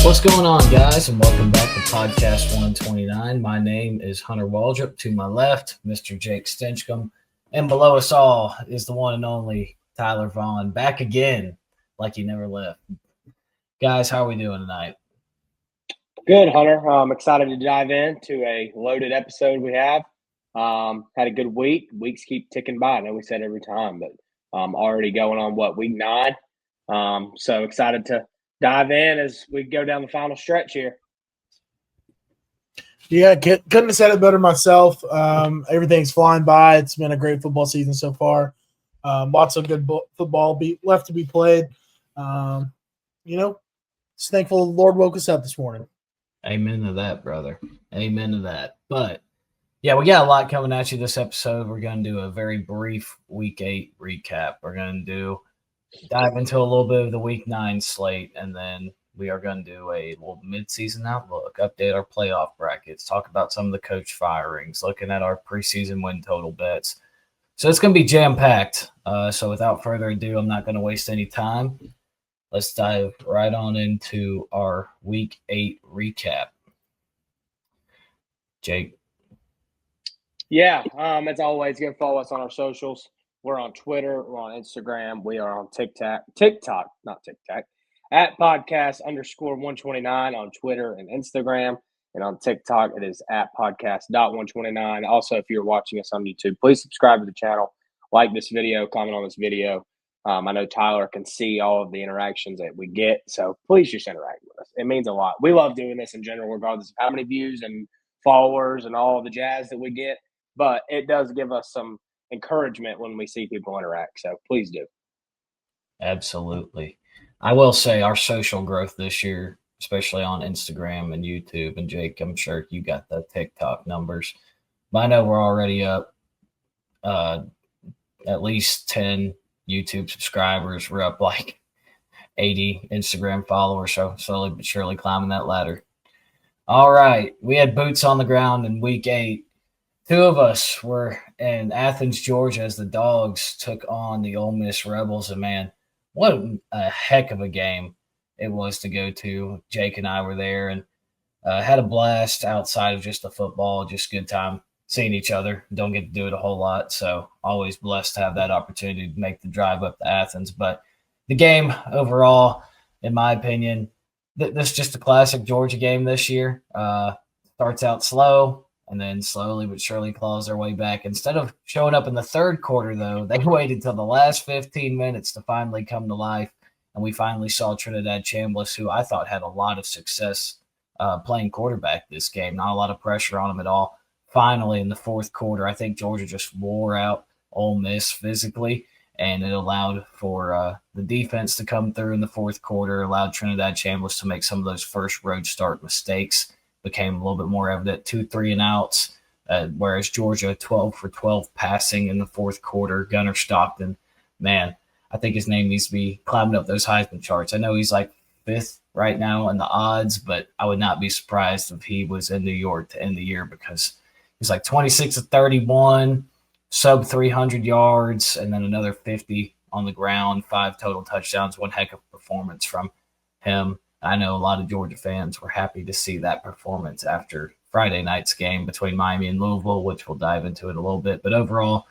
What's going on, guys, and welcome back to Podcast 129. My name is Hunter Waldrop. To my left, Mr. Jake Stinchcomb. And below us all is the one and only Tyler Vaughn, back again like he never left. Guys, how are we doing tonight? Good, Hunter. I'm excited to dive into a loaded episode we have. Had a good week. Weeks keep ticking by. I know we said every time, but already going on, week 9? So excited to dive in as we go down the final stretch here. Yeah, couldn't have said it better myself. Everything's flying by. It's been a great football season so far. Lots of good football left to be played. Just thankful the Lord woke us up this morning. Amen to that, brother. Amen to that. But, yeah, we got a lot coming at you this episode. We're going to do a very brief Week 8 recap. We're going to dive into a little bit of the Week 9 slate, and then we are going to do a little midseason outlook, update our playoff brackets, talk about some of the coach firings, looking at our preseason win total bets. So it's going to be jam-packed. So without further ado, I'm not going to waste any time. Let's dive right on into our Week 8 recap. Jake. Yeah, as always, you can follow us on our socials. We're on Twitter. We're on Instagram. We are on TikTok, at podcast_129 on Twitter and Instagram. And on TikTok, it is at podcast.129. Also, if you're watching us on YouTube, please subscribe to the channel, like this video, comment on this video. I know Tyler can see all of the interactions that we get, so please just interact with us. It means a lot. We love doing this in general, regardless of how many views and followers and all the jazz that we get. But it does give us some encouragement when we see people interact, so please do. Absolutely. I will say our social growth this year, especially on Instagram and YouTube, and Jake, I'm sure you got the TikTok numbers, but I know we're already up at least 10 YouTube subscribers. We're up like 80 Instagram followers, so slowly but surely climbing that ladder. All right, we had boots on the ground in Week 8. Two of us were in Athens, Georgia, as the Dogs took on the Ole Miss Rebels. And, man, what a heck of a game it was to go to. Jake and I were there and had a blast outside of just the football, just good time seeing each other. Don't get to do it a whole lot, so always blessed to have that opportunity to make the drive up to Athens. But the game overall, in my opinion, this is just a classic Georgia game this year. Starts out slow, and then slowly but surely claws their way back. Instead of showing up in the third quarter, though, they waited till the last 15 minutes to finally come to life, and we finally saw Trinidad Chambliss, who I thought had a lot of success playing quarterback this game. Not a lot of pressure on him at all. Finally, in the fourth quarter, I think Georgia just wore out Ole Miss physically, and it allowed for the defense to come through in the fourth quarter, allowed Trinidad Chambliss to make some of those first road start mistakes. Became a little bit more evident, 2 3-and-outs, whereas Georgia 12 for 12 passing in the fourth quarter. Gunnar Stockton, man, I think his name needs to be climbing up those Heisman charts. I know he's like 5th right now in the odds, but I would not be surprised if he was in New York to end the year, because he's like 26 of 31, sub 300 yards, and then another 50 on the ground, 5 total touchdowns. One heck of a performance from him. I know a lot of Georgia fans were happy to see that performance after Friday night's game between Miami and Louisville, which we'll dive into in a little bit. But overall,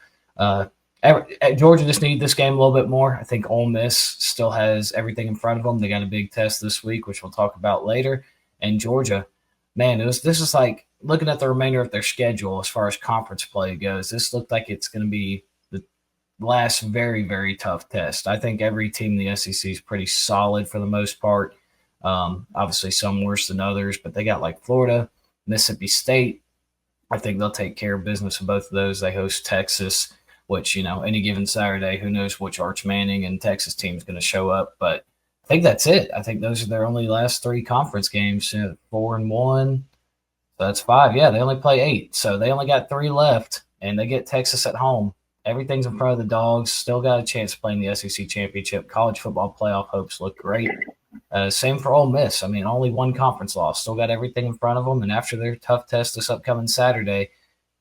Georgia just needed this game a little bit more. I think Ole Miss still has everything in front of them. They got a big test this week, which we'll talk about later. And Georgia, man, this is like looking at the remainder of their schedule as far as conference play goes. This looked like it's going to be the last very, very tough test. I think every team in the SEC is pretty solid for the most part. Obviously some worse than others, but they got like Florida, Mississippi State. I think they'll take care of business in both of those. They host Texas, which, any given Saturday, who knows which Arch Manning and Texas team is going to show up. But I think that's it. I think those are their only last 3 conference games, 4-1. So that's 5. Yeah, they only play 8. So they only got 3 left, and they get Texas at home. Everything's in front of the Dogs. Still got a chance to play in the SEC championship. College football playoff hopes look great. Same for Ole Miss. I mean, only 1 conference loss. Still got everything in front of them. And after their tough test this upcoming Saturday,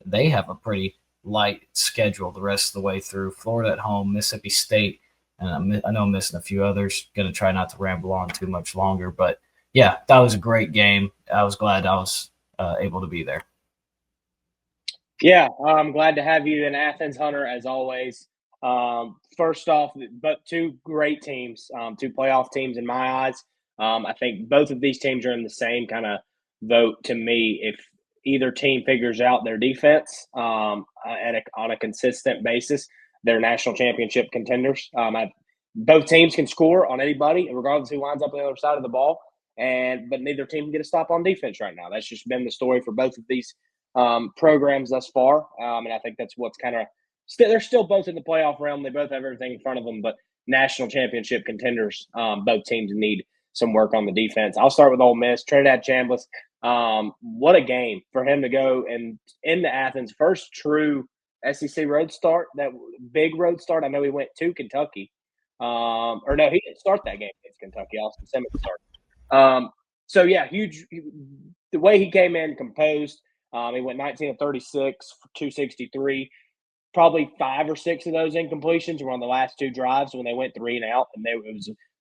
they have a pretty light schedule the rest of the way through. Florida at home, Mississippi State, and I know I'm missing a few others. Going to try not to ramble on too much longer. But, yeah, that was a great game. I was glad I was able to be there. Yeah, I'm glad to have you in Athens, Hunter, as always. First off, but two great teams, two playoff teams in my eyes. I think both of these teams are in the same kind of vote to me. If either team figures out their defense on a consistent basis, they're national championship contenders. Both teams can score on anybody, regardless who winds up on the other side of the ball. But neither team can get a stop on defense right now. That's just been the story for both of these programs thus far. And I think that's what's kind of they're still both in the playoff realm. They both have everything in front of them, but national championship contenders, both teams need some work on the defense. I'll start with Ole Miss. Trinidad Chambliss, what a game for him to go and into Athens. First true SEC road start, that big road start. I know he went to Kentucky. Or no, he didn't start that game against Kentucky. Austin Simmons started. So, yeah, huge. The way he came in composed, he went 19 of 36 for 263. Probably 5 or 6 of those incompletions were on the last 2 drives when they went 3 and out, and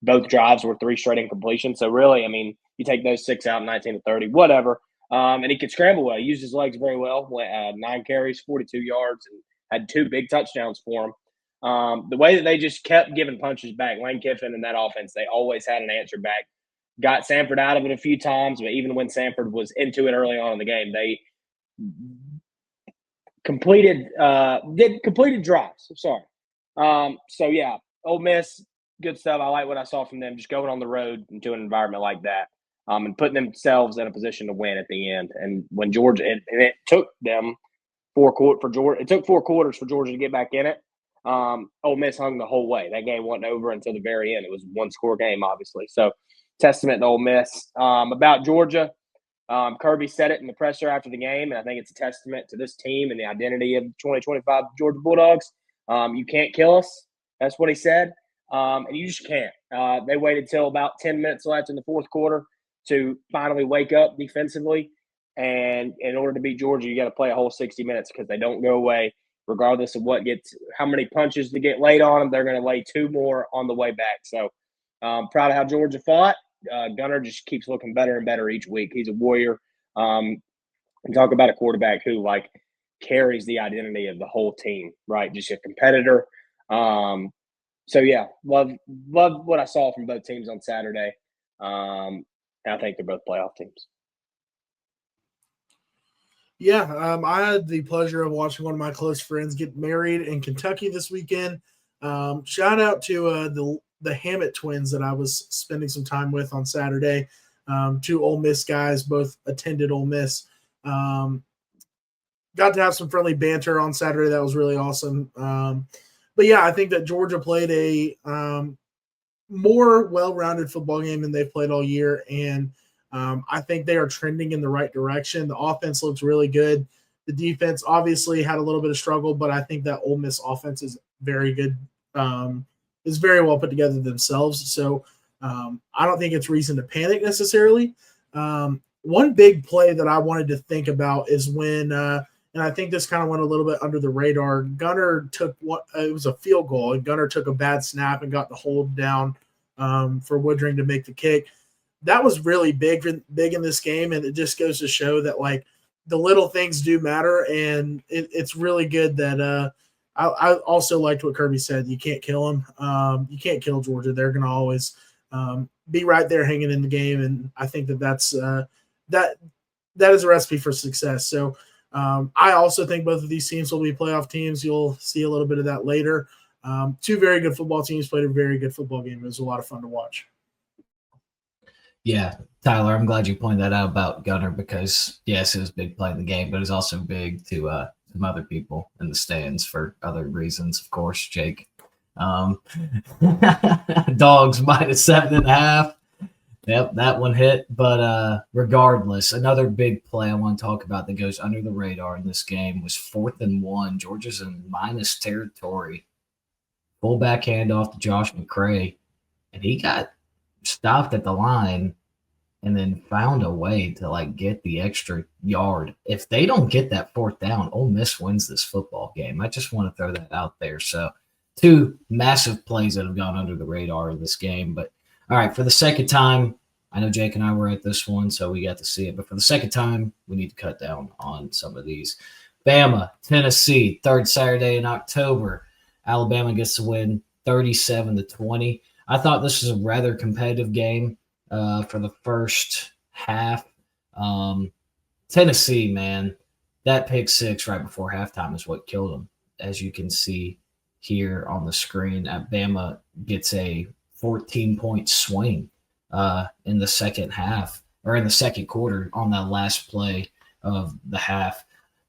both drives were 3 straight incompletions. So really, I mean, you take those 6 out, 19 to 30, whatever. And he could scramble well. He used his legs very well. 9 carries, 42 yards, and had 2 big touchdowns for him. The way that they just kept giving punches back, Lane Kiffin and that offense, they always had an answer back. Got Samford out of it a few times, but even when Samford was into it early on in the game, they completed drives. Sorry. So yeah, Ole Miss, good stuff. I like what I saw from them, just going on the road into an environment like that, and putting themselves in a position to win at the end. And when Georgia, and it took them 4 quarters for Georgia. It took 4 quarters for Georgia to get back in it. Ole Miss hung the whole way. That game wasn't over until the very end. It was a 1-score game, obviously. So testament to Ole Miss. About Georgia. Kirby said it in the presser after the game, and I think it's a testament to this team and the identity of the 2025 Georgia Bulldogs. You can't kill us. That's what he said. And you just can't. They waited till about 10 minutes left in the fourth quarter to finally wake up defensively. And in order to beat Georgia, you got to play a whole 60 minutes because they don't go away regardless of how many punches to get laid on them. They're going to lay 2 more on the way back. So proud of how Georgia fought. Gunnar just keeps looking better and better each week. He's a warrior. And talk about a quarterback who carries the identity of the whole team, right? Just a competitor. So yeah, love what I saw from both teams on Saturday. And I think they're both playoff teams. Yeah, I had the pleasure of watching one of my close friends get married in Kentucky this weekend. Shout out to the Hammett twins that I was spending some time with on Saturday. 2 Ole Miss guys, both attended Ole Miss. Got to have some friendly banter on Saturday. That was really awesome. But yeah, I think that Georgia played a more well-rounded football game than they've played all year, and I think they are trending in the right direction. The offense looks really good. The defense obviously had a little bit of struggle, but I think that Ole Miss offense is very good, is very well put together themselves. So I don't think it's reason to panic necessarily. One big play that I wanted to think about is when, and I think this kind of went a little bit under the radar, Gunnar took it was a field goal, and Gunnar took a bad snap and got the hold down for Woodring to make the kick. That was really big in this game, and it just goes to show that the little things do matter, and it's really good that I also liked what Kirby said. You can't kill them. You can't kill Georgia. They're going to always be right there hanging in the game, and I think that's that is a recipe for success. So I also think both of these teams will be playoff teams. You'll see a little bit of that later. 2 very good football teams played a very good football game. It was a lot of fun to watch. Yeah, Tyler, I'm glad you pointed that out about Gunnar because, yes, it was a big play in the game, but it was also big to some other people in the stands for other reasons, of course, Jake. Dogs -7.5. Yep, that one hit. But regardless, another big play I want to talk about that goes under the radar in this game was 4th and 1. Georgia's in minus territory. Fullback handoff to Josh McCray, and he got stopped at the line and then found a way to get the extra yard. If they don't get that 4th down, Ole Miss wins this football game. I just want to throw that out there. So 2 massive plays that have gone under the radar in this game. But all right, for the second time, I know Jake and I were at this one, so we got to see it. But for the second time, we need to cut down on some of these. Bama, Tennessee, third Saturday in October. Alabama gets the win 37-20. I thought this was a rather competitive game for the first half. Tennessee, man, that pick six right before halftime is what killed them. As you can see here on the screen, Bama gets a 14-point swing in the second half, or in the second quarter on that last play of the half.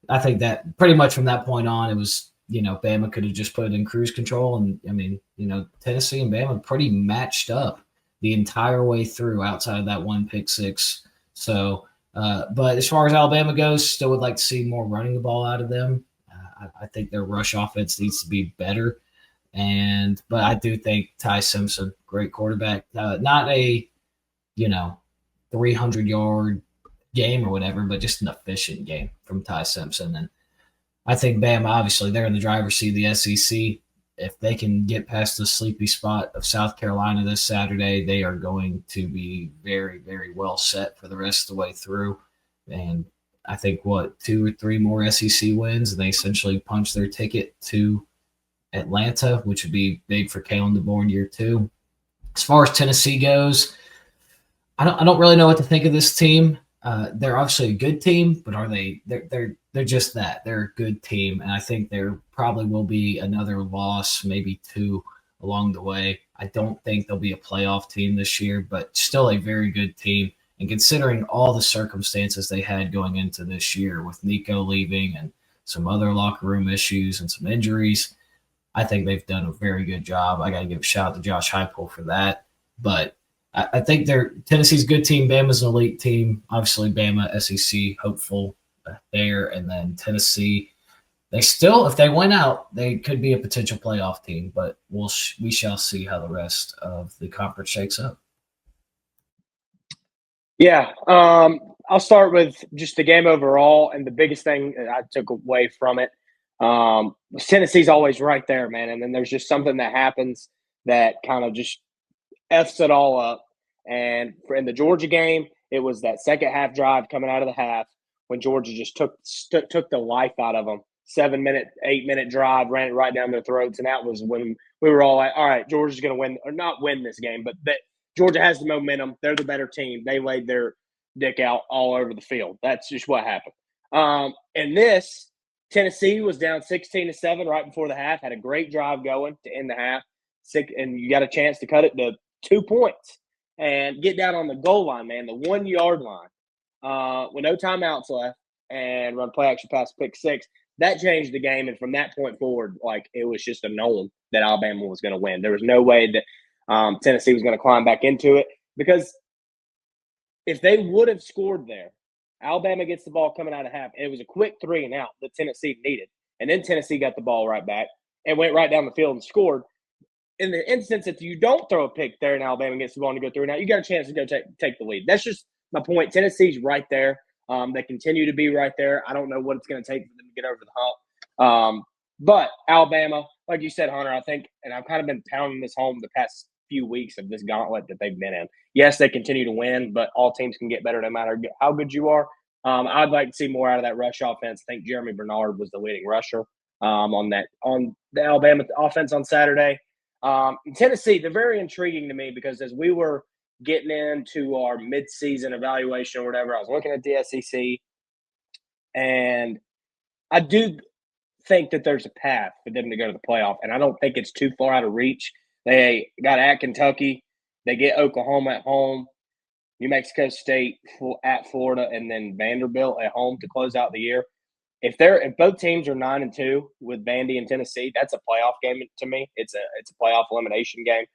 I think that pretty much from that point on, it was, Bama could have just put it in cruise control. And I mean, Tennessee and Bama pretty matched up the entire way through outside of that one pick six. So, but as far as Alabama goes, still would like to see more running the ball out of them. I think their rush offense needs to be better. But I do think Ty Simpson, great quarterback, not a, 300-yard game or whatever, but just an efficient game from Ty Simpson. And I think Bama, obviously, they're in the driver's seat of the SEC. If they can get past the sleepy spot of South Carolina this Saturday, they are going to be very, very well set for the rest of the way through. And I think, 2 or 3 more SEC wins, and they essentially punch their ticket to Atlanta, which would be big for Kalen DeBoer year 2. As far as Tennessee goes, I don't really know what to think of this team. They're obviously a good team, but are they? They're just that. They're a good team, and I think there probably will be another loss, maybe 2 along the way. I don't think they'll be a playoff team this year, but still a very good team. And considering all the circumstances they had going into this year with Nico leaving and some other locker room issues and some injuries, I think they've done a very good job. I got to give a shout out to Josh Heupel for that. But I think Tennessee's a good team. Bama's an elite team. Obviously, Bama, SEC, hopeful there. And then Tennessee, they still, if they win out, they could be a potential playoff team. But we shall see how the rest of the conference shakes up. Yeah, I'll start with just the game overall. And the biggest thing that I took away from it, Tennessee's always right there, man. And then there's just something that happens that kind of just F's it all up. And in the Georgia game, it was that second half drive coming out of the half when Georgia just took the life out of them. 7-minute, 8-minute drive, ran it right down their throats. And that was when we were all like, all right, Georgia's going to win, or not win this game, but Georgia has the momentum. They're the better team. They laid their dick out all over the field. That's just what happened. And this, Tennessee was down 16-7 right before the half, had a great drive going to end the half, and you got a chance to cut it to 2 points and get down on the goal line, man, the 1-yard line with no timeouts left and run play action pass pick six. That changed the game, and from that point forward, it was just a known that Alabama was going to win. There was no way that Tennessee was going to climb back into it, because if they would have scored there, Alabama gets the ball coming out of half. It was a quick 3 and out that Tennessee needed, and then Tennessee got the ball right back and went right down the field and scored. In the instance that you don't throw a pick there and Alabama gets the ball to go through and out, you got a chance to go take the lead. That's just my point. Tennessee's right there. They continue to be right there. I don't know what it's going to take for them to get over the hump. But Alabama, like you said, Hunter, I think, and I've kind of been pounding this home the past few weeks of this gauntlet that they've been in. Yes, they continue to win, but all teams can get better no matter how good you are. I'd like to see more out of that rush offense. I think Jeremy Bernard was the leading rusher on the Alabama offense on Saturday. Tennessee, they're very intriguing to me, because as we were getting into our midseason evaluation or whatever, I was looking at the SEC, and I do think that there's a path for them to go to the playoff, and I don't think it's too far out of reach. They got at Kentucky, they get Oklahoma at home, New Mexico State at Florida, and then Vanderbilt at home to close out the year. If both teams are 9-2 with Vandy and Tennessee, that's a playoff game to me. It's a playoff elimination game.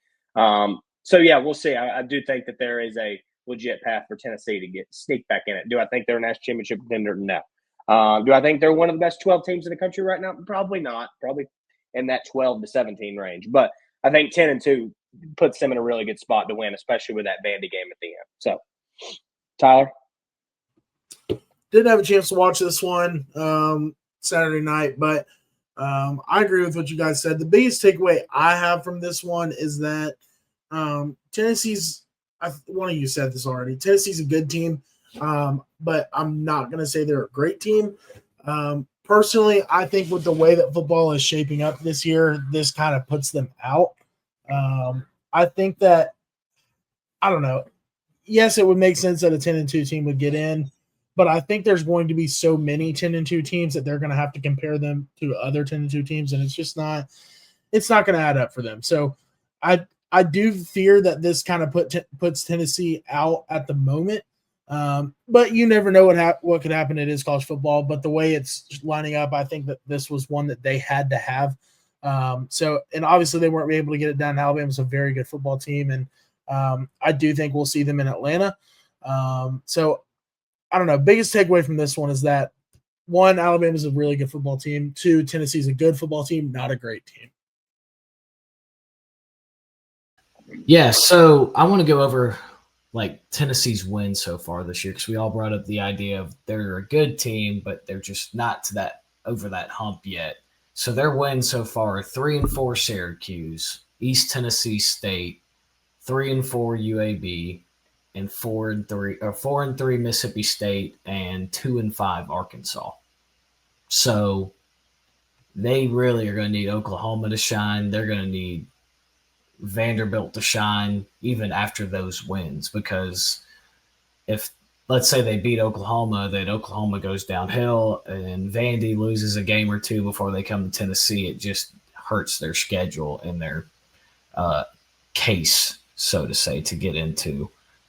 So yeah, we'll see. I do think that there is a legit path for Tennessee to sneak back in it. Do I think they're a national championship contender? No. Do I think they're one of the best 12 teams in the country right now? Probably not. Probably in that 12-17 range. But I think 10-2 puts them in a really good spot to win, especially with that Vandy game at the end. So, Tyler? Didn't have a chance to watch this one Saturday night, but I agree with what you guys said. The biggest takeaway I have from this one is that Tennessee's one of you said this already. Tennessee's a good team, but I'm not going to say they're a great team. Personally, I think with the way that football is shaping up this year, this kind of puts them out. I think that, I don't know. Yes, it would make sense that a 10-2 team would get in, but I think there's going to be so many 10-2 teams that they're going to have to compare them to other 10-2 teams, and it's not going to add up for them. So I do fear that this kind of puts Tennessee out at the moment. But you never know what could happen. It is college football, but the way it's lining up, I think that this was one that they had to have. And obviously they weren't able to get it done. Alabama's a very good football team, and I do think we'll see them in Atlanta. So I don't know. Biggest takeaway from this one is that, one, Alabama's a really good football team. Two, Tennessee's a good football team, not a great team. Yeah, so I want to go over like Tennessee's win so far this year, because we all brought up the idea of they're a good team, but they're just not to that over that hump yet. So their wins so far are 3-4 Syracuse, East Tennessee State, 3-4 UAB, and 4-3 Mississippi State, and 2-5 Arkansas. So they really are going to need Oklahoma to shine. They're going to need Vanderbilt to shine even after those wins, because if, let's say, they beat Oklahoma, then Oklahoma goes downhill and Vandy loses a game or two before they come to Tennessee. It just hurts their schedule and their case, so to say, to get into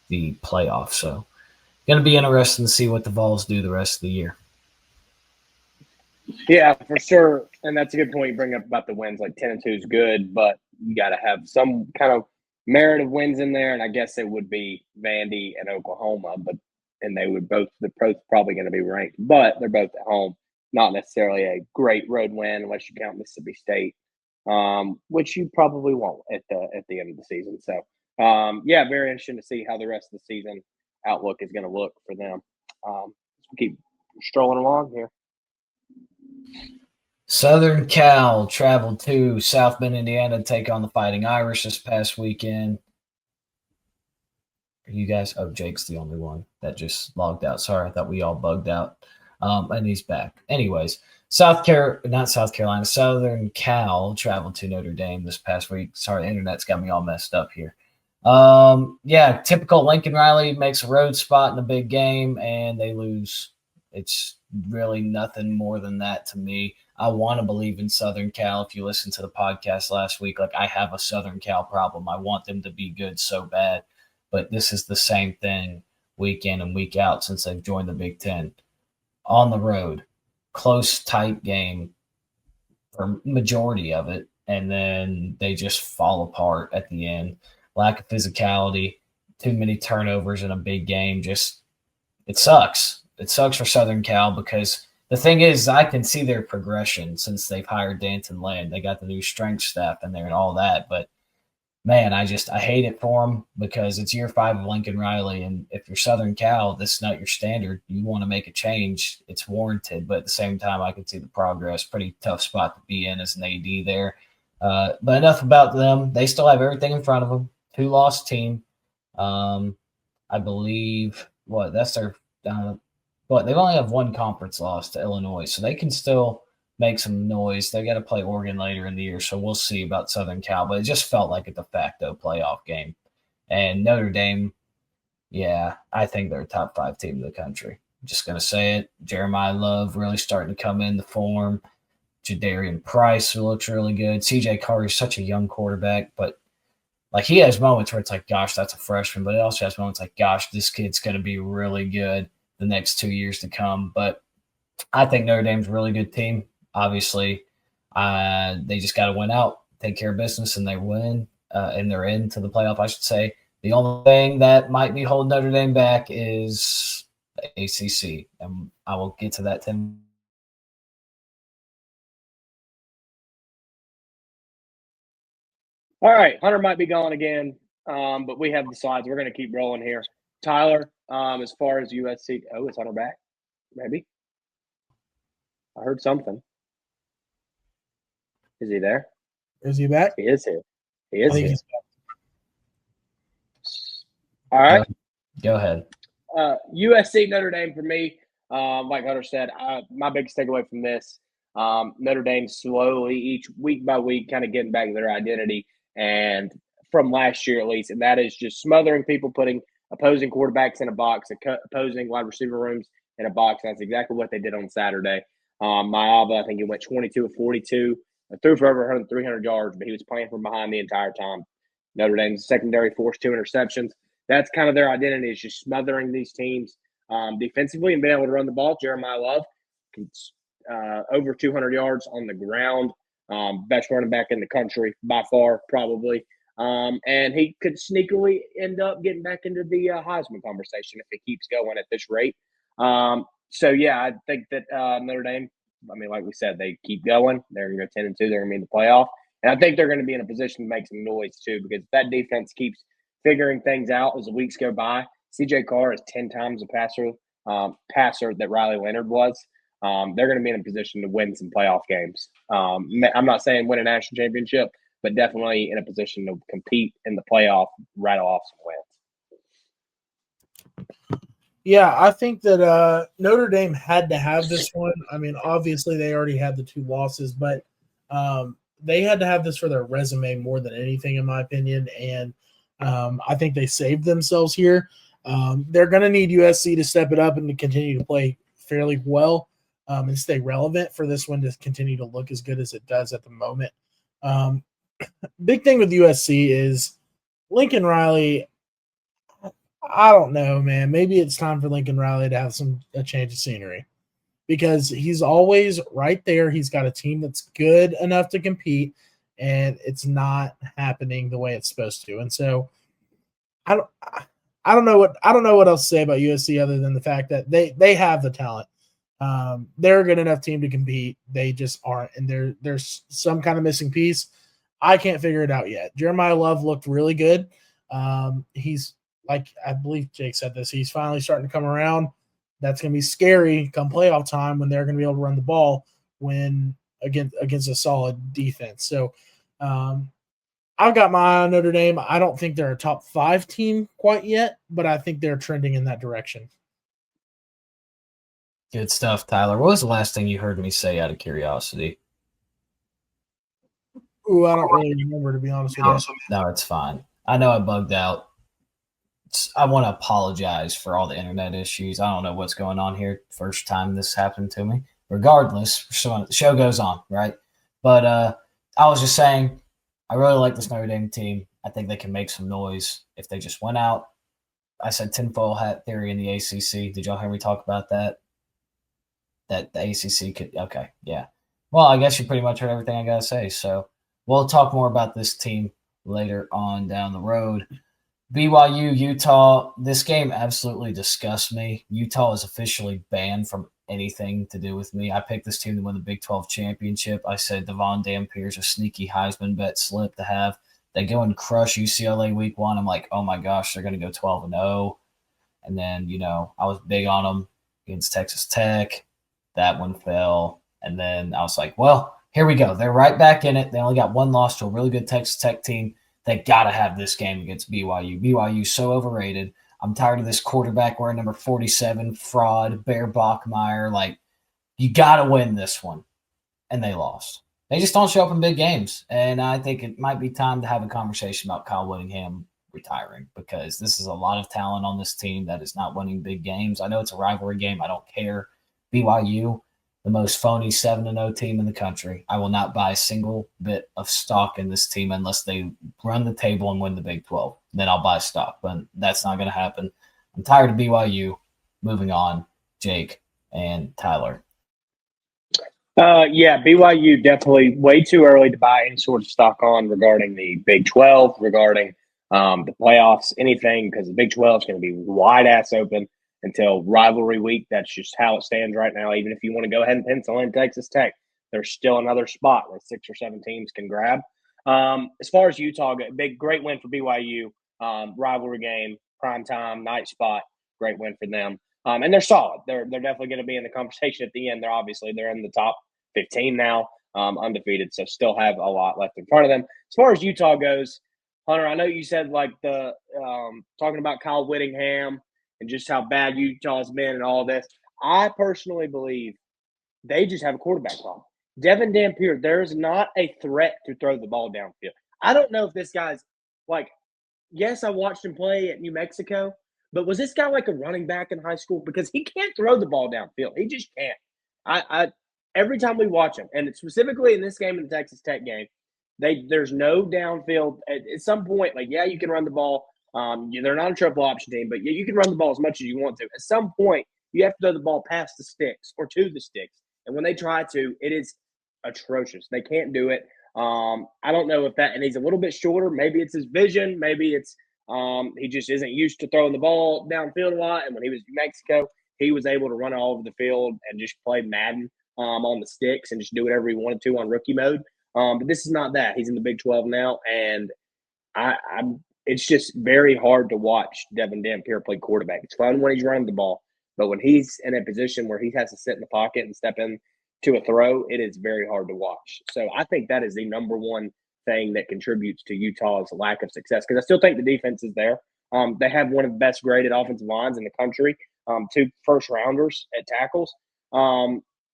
the playoffs. So going to be interesting to see what the Vols do the rest of the year. Yeah, for sure. And that's a good point you bring up about the wins. Like 10-2 is good, but you got to have some kind of merit of wins in there. And I guess it would be Vandy and Oklahoma, and they're both probably going to be ranked, but they're both at home. Not necessarily a great road win unless you count Mississippi State, which you probably won't at the end of the season. So, yeah, very interesting to see how the rest of the season outlook is going to look for them. So we keep strolling along here. Southern Cal traveled to South Bend, Indiana to take on the Fighting Irish this past weekend. Are you guys? Oh, Jake's the only one that just logged out. Sorry, I thought we all bugged out. And he's back. Anyways, Southern Cal traveled to Notre Dame this past week. Sorry, the internet's got me all messed up here. Yeah, typical Lincoln Riley makes a road spot in a big game, and they lose. It's really nothing more than that to me. I want to believe in Southern Cal. If you listened to the podcast last week, like, I have a Southern Cal problem. I want them to be good so bad, but this is the same thing week in and week out since they've joined the Big Ten. On the road, close, tight game for majority of it, and then they just fall apart at the end. Lack of physicality, too many turnovers in a big game. Just, it sucks. It sucks for Southern Cal, because the thing is, I can see their progression since they've hired Danton Land. They got the new strength staff in there and all that. But, man, I hate it for them, because it's year 5 of Lincoln Riley. And if you're Southern Cal, this is not your standard. You want to make a change, it's warranted. But at the same time, I can see the progress. Pretty tough spot to be in as an AD there. But enough about them. They still have everything in front of them. 2-loss team. I believe, that's their but they only have one conference loss to Illinois, so they can still make some noise. They got to play Oregon later in the year, so we'll see about Southern Cal. But it just felt like a de facto playoff game. And Notre Dame, yeah, I think they're a top 5 team in the country. I'm just going to say it. Jeremiah Love really starting to come into form. Jadarian Price looks really good. CJ Carter is such a young quarterback, but like, he has moments where it's like, gosh, that's a freshman, but it also has moments like, gosh, this kid's going to be really good the next 2 years to come. But I think Notre Dame's a really good team. Obviously, they just got to win out, take care of business, and they win, and they're into the playoff, I should say. The only thing that might be holding Notre Dame back is the ACC, and I will get to that, Tim. All right, Hunter might be gone again, but we have the slides. We're going to keep rolling here. Tyler, as far as USC, is Hunter back? Maybe. I heard something. Is he there? Is he back? He is here. He is here. All right. Go ahead. USC Notre Dame for me. Like Hunter said, my biggest takeaway from this, Notre Dame slowly, each week by week, kind of getting back to their identity, and from last year at least, and that is just smothering people, putting opposing quarterbacks in a box, opposing wide receiver rooms in a box. That's exactly what they did on Saturday. Maava, I think he went 22 of 42, threw for over 300 yards, but he was playing from behind the entire time. Notre Dame's secondary forced 2 interceptions. That's kind of their identity, is just smothering these teams defensively and being able to run the ball. Jeremiah Love, over 200 yards on the ground, best running back in the country by far, probably. And he could sneakily end up getting back into the Heisman conversation if it keeps going at this rate. So, yeah, I think that Notre Dame, I mean, like we said, they keep going. They're going to go 10-2. They're going to be in the playoff. And I think they're going to be in a position to make some noise, too, because if that defense keeps figuring things out as the weeks go by, CJ Carr is 10 times the passer that Riley Leonard was. They're going to be in a position to win some playoff games. I'm not saying win a national championship, but definitely in a position to compete in the playoff, rattle off some wins. Yeah, I think that Notre Dame had to have this one. I mean, obviously they already had the 2 losses, but they had to have this for their resume more than anything, in my opinion. And I think they saved themselves here. They're going to need USC to step it up and to continue to play fairly well and stay relevant for this one to continue to look as good as it does at the moment. Big thing with USC is Lincoln Riley. I don't know, man. Maybe it's time for Lincoln Riley to have a change of scenery because he's always right there. He's got a team that's good enough to compete, and it's not happening the way it's supposed to. And so I don't know what else to say about USC other than the fact that they have the talent. They're a good enough team to compete. They just aren't, and there's some kind of missing piece. I can't figure it out yet. Jeremiah Love looked really good. He's like I believe Jake said this. He's finally starting to come around. That's going to be scary come playoff time when they're going to be able to run the ball when against a solid defense. So I've got my eye on Notre Dame. I don't think they're a top 5 team quite yet, but I think they're trending in that direction. Good stuff, Tyler. What was the last thing you heard me say out of curiosity? Ooh, I don't really remember, to be honest with you. No, it's fine. I know I bugged out. I want to apologize for all the internet issues. I don't know what's going on here. First time this happened to me. Regardless, the show goes on, right? But I was just saying, I really like this Notre Dame team. I think they can make some noise if they just went out. I said tinfoil hat theory in the ACC. Did y'all hear me talk about that? That the ACC could – okay, yeah. Well, I guess you pretty much heard everything I got to say. So we'll talk more about this team later on down the road. BYU, Utah, this game absolutely disgusts me. Utah is officially banned from anything to do with me. I picked this team to win the Big 12 championship. I said Devon Dampier's a sneaky Heisman bet slip to have. They go and crush UCLA week 1. I'm like, oh my gosh, they're going to go 12-0. And then, I was big on them against Texas Tech. That one fell. And then I was like, well, here we go. They're right back in it. They only got 1 loss to a really good Texas Tech team. They got to have this game against BYU. BYU's so overrated. I'm tired of this quarterback wearing number 47, fraud, Bear Bachmeier. Like, you got to win this one. And they lost. They just don't show up in big games. And I think it might be time to have a conversation about Kyle Whittingham retiring because this is a lot of talent on this team that is not winning big games. I know it's a rivalry game. I don't care. BYU, the most phony 7-0 team in the country. I will not buy a single bit of stock in this team unless they run the table and win the Big 12. Then I'll buy stock, but that's not going to happen. I'm tired of BYU. Moving on, Jake and Tyler. Yeah, BYU definitely way too early to buy any sort of stock on regarding the Big 12, regarding the playoffs, anything, because the Big 12 is going to be wide ass open until rivalry week. That's just how it stands right now. Even if you want to go ahead and pencil in Texas Tech, there's still another spot where 6 or 7 teams can grab. As far as Utah, great win for BYU. Rivalry game, prime time, night spot, great win for them. And they're solid. They're definitely going to be in the conversation at the end. They're in the top 15 now, undefeated, so still have a lot left in front of them. As far as Utah goes, Hunter, I know you said like the talking about Kyle Whittingham and just how bad Utah's been and all this. I personally believe they just have a quarterback problem. Devin Dampier, there's not a threat to throw the ball downfield. I don't know if this guy's like, yes, I watched him play at New Mexico, but was this guy like a running back in high school? Because he can't throw the ball downfield. He just can't. I every time we watch him, and specifically in this game, in the Texas Tech game, there's no downfield. At some point, like, yeah, you can run the ball. They're not a triple option team, but you can run the ball as much as you want to. At some point, you have to throw the ball past the sticks or to the sticks. And when they try to, it is atrocious. They can't do it. I don't know if that, and he's a little bit shorter. Maybe it's his vision. Maybe it's he just isn't used to throwing the ball downfield a lot. And when he was in Mexico, he was able to run all over the field and just play Madden on the sticks and just do whatever he wanted to on rookie mode. But this is not that. He's in the Big 12 now, and it's just very hard to watch Devin Dampier play quarterback. It's fun when he's running the ball, but when he's in a position where he has to sit in the pocket and step in to a throw, it is very hard to watch. So I think that is the number one thing that contributes to Utah's lack of success, because I still think the defense is there. They have one of the best graded offensive lines in the country, 2 first-rounders at tackles.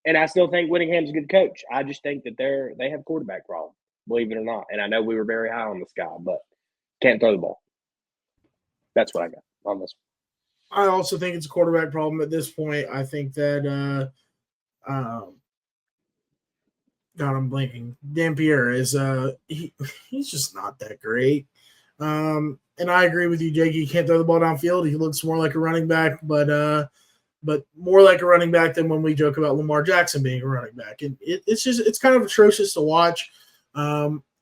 And I still think Whittingham's a good coach. I just think that they have quarterback problem, believe it or not. And I know we were very high on this guy, but can't throw the ball. That's what I got on this. I also think it's a quarterback problem at this point. I think that God, I'm blanking. Dampier is he's just not that great. And I agree with you, Jake. He can't throw the ball downfield. He looks more like a running back, but more like a running back than when we joke about Lamar Jackson being a running back. And it's kind of atrocious to watch.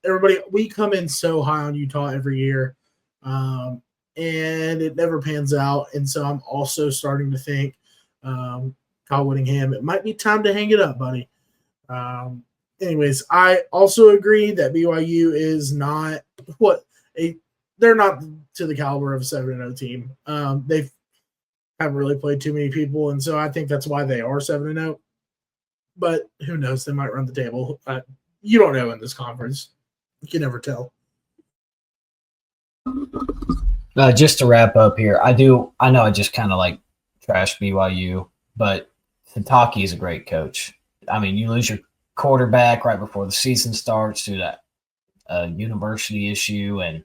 Everybody, we come in so high on Utah every year, and it never pans out. And so I'm also starting to think, Kyle Whittingham, it might be time to hang it up, buddy. Anyways, I also agree that BYU is not they're not to the caliber of a 7-0 team. They haven't really played too many people, and so I think that's why they are 7-0. But who knows? They might run the table. You don't know in this conference. You can never tell. Just to wrap up here, I know I just kind of like trash BYU, but Sitake is a great coach. I mean, you lose your quarterback right before the season starts due to a university issue, and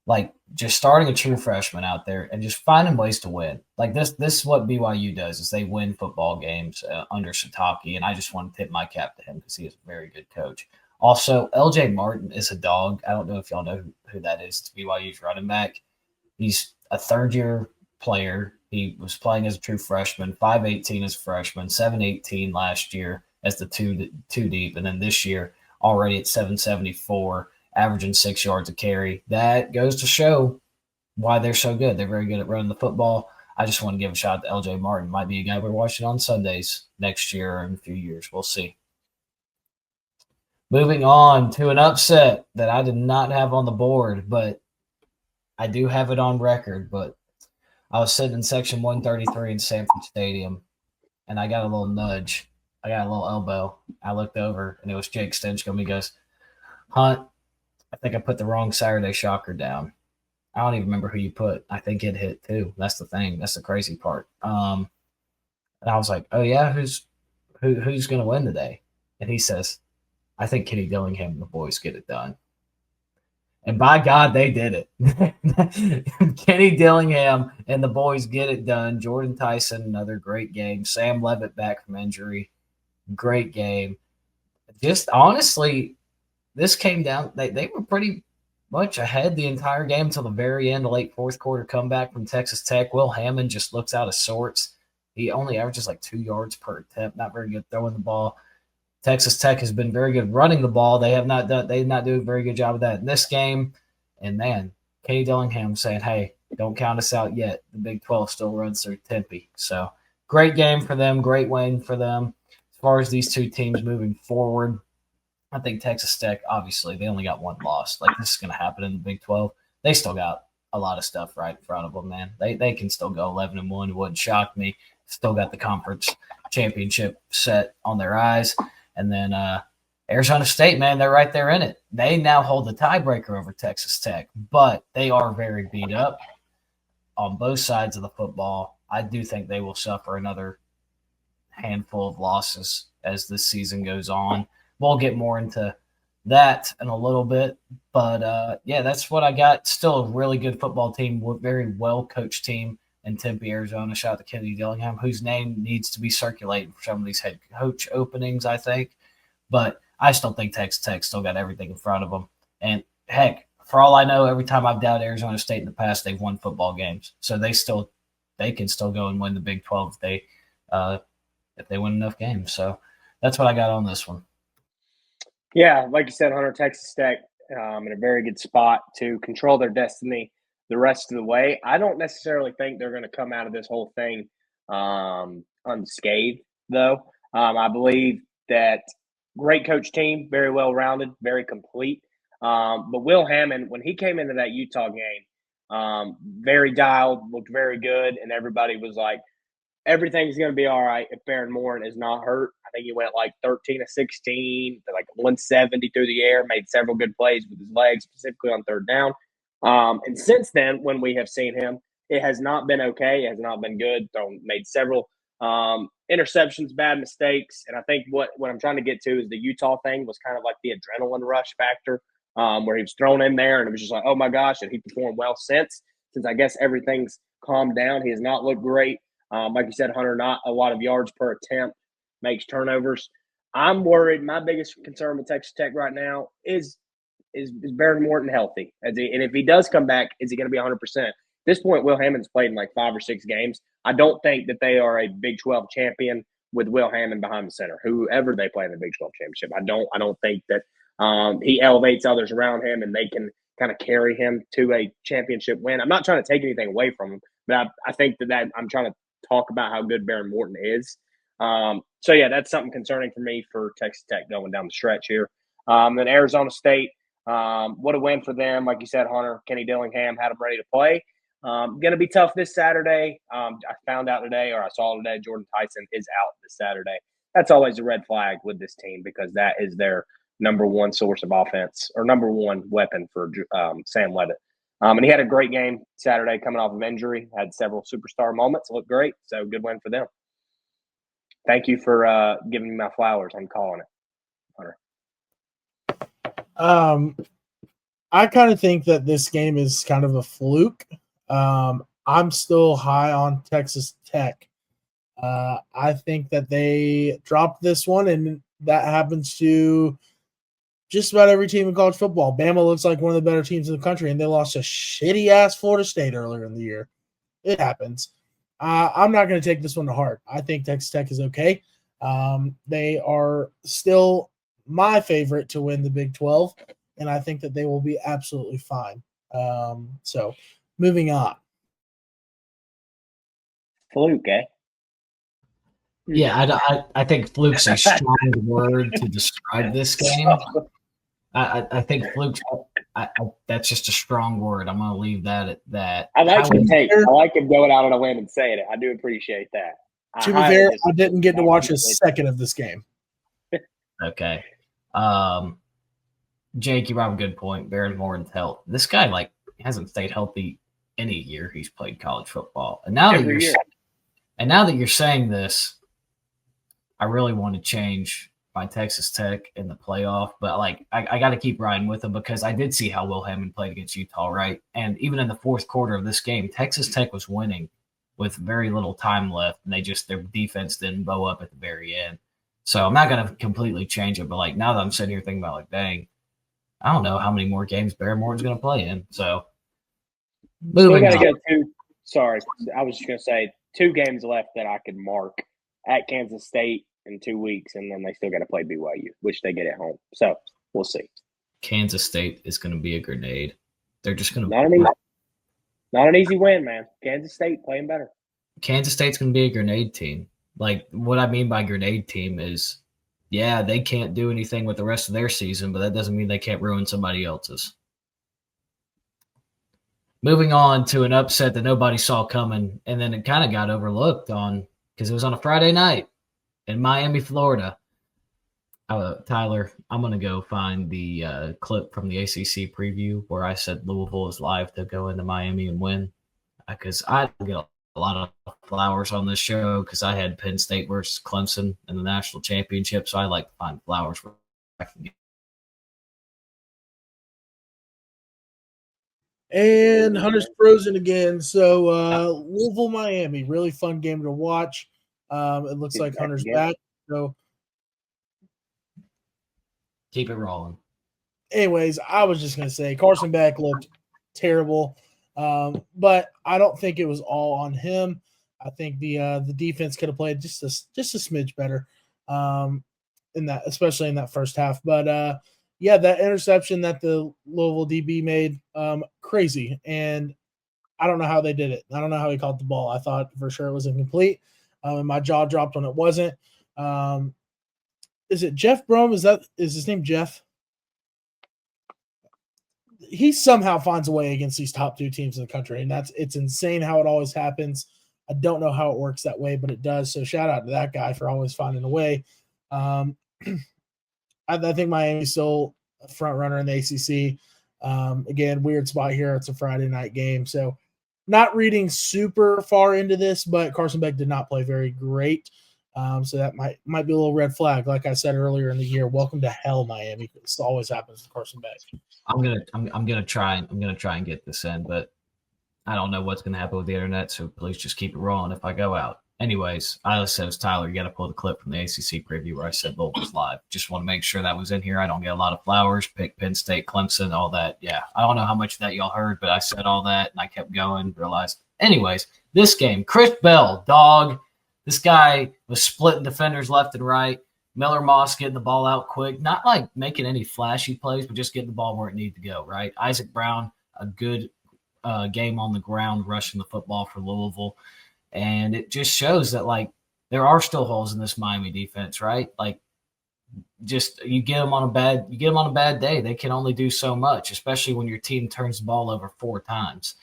like just starting a true freshman out there and just finding ways to win. Like this is what BYU does, is they win football games under Sitake, and I just want to tip my cap to him because he is a very good coach. Also, LJ Martin is a dog. I don't know if y'all know who that is. It's BYU's running back. He's a third-year player. He was playing as a true freshman, 5'18" as a freshman, 7'18" last year as the two deep, and then this year already at 774, averaging 6 yards a carry. That goes to show why they're so good. They're very good at running the football. I just want to give a shout out to LJ Martin. Might be a guy we're watching on Sundays next year or in a few years. We'll see. Moving on to an upset that I did not have on the board, but I do have it on record. But I was sitting in section 133 in Sanford Stadium, and I got a little nudge. I got a little elbow. I looked over, and it was Jake Stinchcomb. He goes, "Hunt, I think I put the wrong Saturday shocker down." I don't even remember who you put. I think it hit too. That's the thing. That's the crazy part. And I was like, "Oh yeah, who's going to win today?" And he says, "I think Kenny Dillingham and the boys get it done." And by God, they did it. Kenny Dillingham and the boys get it done. Jordan Tyson, another great game. Sam Levitt back from injury. Great game. Just honestly, this came down. They were pretty much ahead the entire game until the very end, a late fourth quarter comeback from Texas Tech. Will Hammond just looks out of sorts. He only averages like 2 yards per attempt. Not very good throwing the ball. Texas Tech has been very good running the ball. They did not do a very good job of that in this game. And man, Kenny Dillingham saying, "Hey, don't count us out yet. The Big 12 still runs through Tempe." So great game for them. Great win for them. As far as these two teams moving forward, I think Texas Tech, obviously, they only got one loss. Like, this is going to happen in the Big 12. They still got a lot of stuff right in front of them, man. They can still go 11-1. It wouldn't shock me. Still got the conference championship set on their eyes. And then Arizona State, man, they're right there in it. They now hold the tiebreaker over Texas Tech, but they are very beat up on both sides of the football. I do think they will suffer another handful of losses as this season goes on. We'll get more into that in a little bit, but yeah, that's what I got. Still a really good football team, very well coached team in Tempe, Arizona. Shout out to Kennedy Dillingham, whose name needs to be circulating for some of these head coach openings, I think. But I still think Texas Tech still got everything in front of them. And heck, for all I know, every time I've doubted Arizona State in the past, they've won football games. So they can still go and win the Big 12 if they win enough games. So that's what I got on this one. Yeah, like you said, Hunter, Texas Tech in a very good spot to control their destiny the rest of the way. I don't necessarily think they're going to come out of this whole thing unscathed, though. I believe that great coach team, very well rounded, very complete. But Will Hammond, when he came into that Utah game, very dialed, looked very good, and everybody was like, everything's going to be all right if Baron Morton is not hurt. I think he went like 13 of 16, like 170 through the air, made several good plays with his legs, specifically on third down. And since then, when we have seen him, it has not been okay. It has not been good. Made several interceptions, bad mistakes. And I think what I'm trying to get to is the Utah thing was kind of like the adrenaline rush factor, where he was thrown in there and it was just like, oh my gosh, and he performed well since I guess everything's calmed down. He has not looked great. Like you said, Hunter, not a lot of yards per attempt, makes turnovers. I'm worried. My biggest concern with Texas Tech right now is Baron Morton healthy? And if he does come back, is he going to be 100%? At this point, Will Hammond's played in like 5 or 6 games. I don't think that they are a Big 12 champion with Will Hammond behind the center, whoever they play in the Big 12 championship. I don't think that he elevates others around him and they can kind of carry him to a championship win. I'm not trying to take anything away from him, but I think that I'm trying to talk about how good Baron Morton is. So, yeah, that's something concerning for me for Texas Tech going down the stretch here. Then Arizona State, what a win for them. Like you said, Hunter, Kenny Dillingham had them ready to play. Going to be tough this Saturday. I found out today, or I saw today, Jordan Tyson is out this Saturday. That's always a red flag with this team because that is their number one source of offense or number one weapon for Sam Leavitt. And he had a great game Saturday coming off of injury, had several superstar moments, looked great. So good win for them. Thank you for giving me my flowers. I'm calling it, Hunter. I kind of think that this game is kind of a fluke. I'm still high on Texas Tech. I think that they dropped this one, and that happens to just about every team in college football. Bama looks like one of the better teams in the country, and they lost a shitty-ass Florida State earlier in the year. It happens. I'm not going to take this one to heart. I think Texas Tech is okay. They are still my favorite to win the Big 12, and I think that they will be absolutely fine. So, moving on. Fluke, eh? Yeah, I think fluke's a strong word to describe this game. I think fluke. That's just a strong word. I'm going to leave that at that. I like the take. I like him going out on a limb and saying it. I do appreciate that. To be fair, I didn't get to watch a second of this game. Okay. Jake, you brought a good point. Baron Morton's health. This guy hasn't stayed healthy any year he's played college football. And now that you're saying this, I really want to change my Texas Tech in the playoff, but I got to keep riding with them because I did see how Will Hammond played against Utah, right? And even in the fourth quarter of this game, Texas Tech was winning with very little time left, and their defense didn't bow up at the very end. So I'm not going to completely change it, but now that I'm sitting here thinking about dang, I don't know how many more games Baron Morton's going to play in. So moving on. Sorry, I was just going to say 2 games left that I could mark at Kansas State in 2 weeks, and then they still got to play BYU, which they get at home. So we'll see. Kansas State is going to be a grenade. They're just going to not an easy win, man. Kansas State playing better. Kansas State's going to be a grenade team. What I mean by grenade team is, yeah, they can't do anything with the rest of their season, but that doesn't mean they can't ruin somebody else's. Moving on to an upset that nobody saw coming, and then it kind of got overlooked because it was on a Friday night in Miami, Florida. Tyler, I'm going to go find the clip from the ACC preview where I said Louisville is live to go into Miami and win, because I don't get a lot of flowers on this show because I had Penn State versus Clemson in the national championship, so I like to find flowers where I can get. And Hunter's frozen again. So Louisville, Miami, really fun game to watch. It looks like Hunter's back. So, Keep it rolling. anyways, I was just gonna say Carson Beck looked terrible, but I don't think it was all on him. I think the defense could have played just a smidge better in that, especially in that first half. But yeah, that interception that the Louisville DB made, crazy. And I don't know how they did it. I don't know how he caught the ball. I thought for sure it was incomplete. And my jaw dropped when it wasn't. Is it Jeff Brom? Is his name Jeff? He somehow finds a way against these top two teams in the country. And it's insane how it always happens. I don't know how it works that way, but it does. So shout out to that guy for always finding a way. I think Miami's still a front runner in the ACC. Again, weird spot here. It's a Friday night game. So not reading super far into this, but Carson Beck did not play very great. So that might be a little red flag. Like I said earlier in the year, welcome to hell, Miami. This always happens to Carson Beck. I'm gonna try and get this in, but I don't know what's gonna happen with the internet. So please just keep it rolling if I go out. Anyways, I said it was Tyler. You got to pull the clip from the ACC preview where I said Louisville's live. Just want to make sure that was in here. I don't get a lot of flowers. Pick Penn State, Clemson, all that. Yeah, I don't know how much of that y'all heard, but I said all that and I kept going. Realized. Anyways, this game, Chris Bell, dog. This guy was splitting defenders left and right. Miller Moss getting the ball out quick, not like making any flashy plays, but just getting the ball where it needed to go. Right. Isaac Brown, a good game on the ground, rushing the football for Louisville. And it just shows that, like, there are still holes in this Miami defense, right? Like, just you get them on a bad day. They can only do so much, especially when your team turns the ball over 4 times.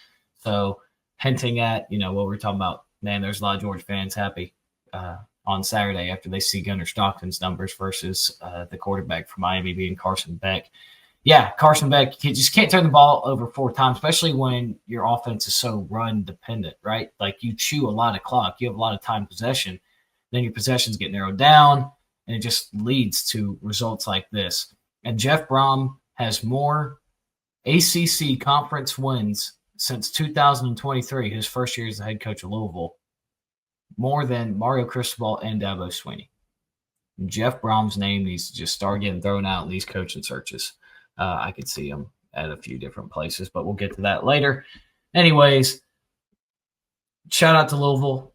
So hinting at, what we're talking about, man, there's a lot of Georgia fans happy on Saturday after they see Gunnar Stockton's numbers versus the quarterback for Miami being Carson Beck. Yeah, Carson Beck, you just can't turn the ball over 4 times, especially when your offense is so run dependent, right? Like you chew a lot of clock, you have a lot of time possession, then your possessions get narrowed down, and it just leads to results like this. And Jeff Brom has more ACC conference wins since 2023, his first year as the head coach of Louisville, more than Mario Cristobal and Dabo Swinney. Jeff Brom's name needs to just start getting thrown out in these coaching searches. I could see him at a few different places, but we'll get to that later. Anyways, shout out to Louisville.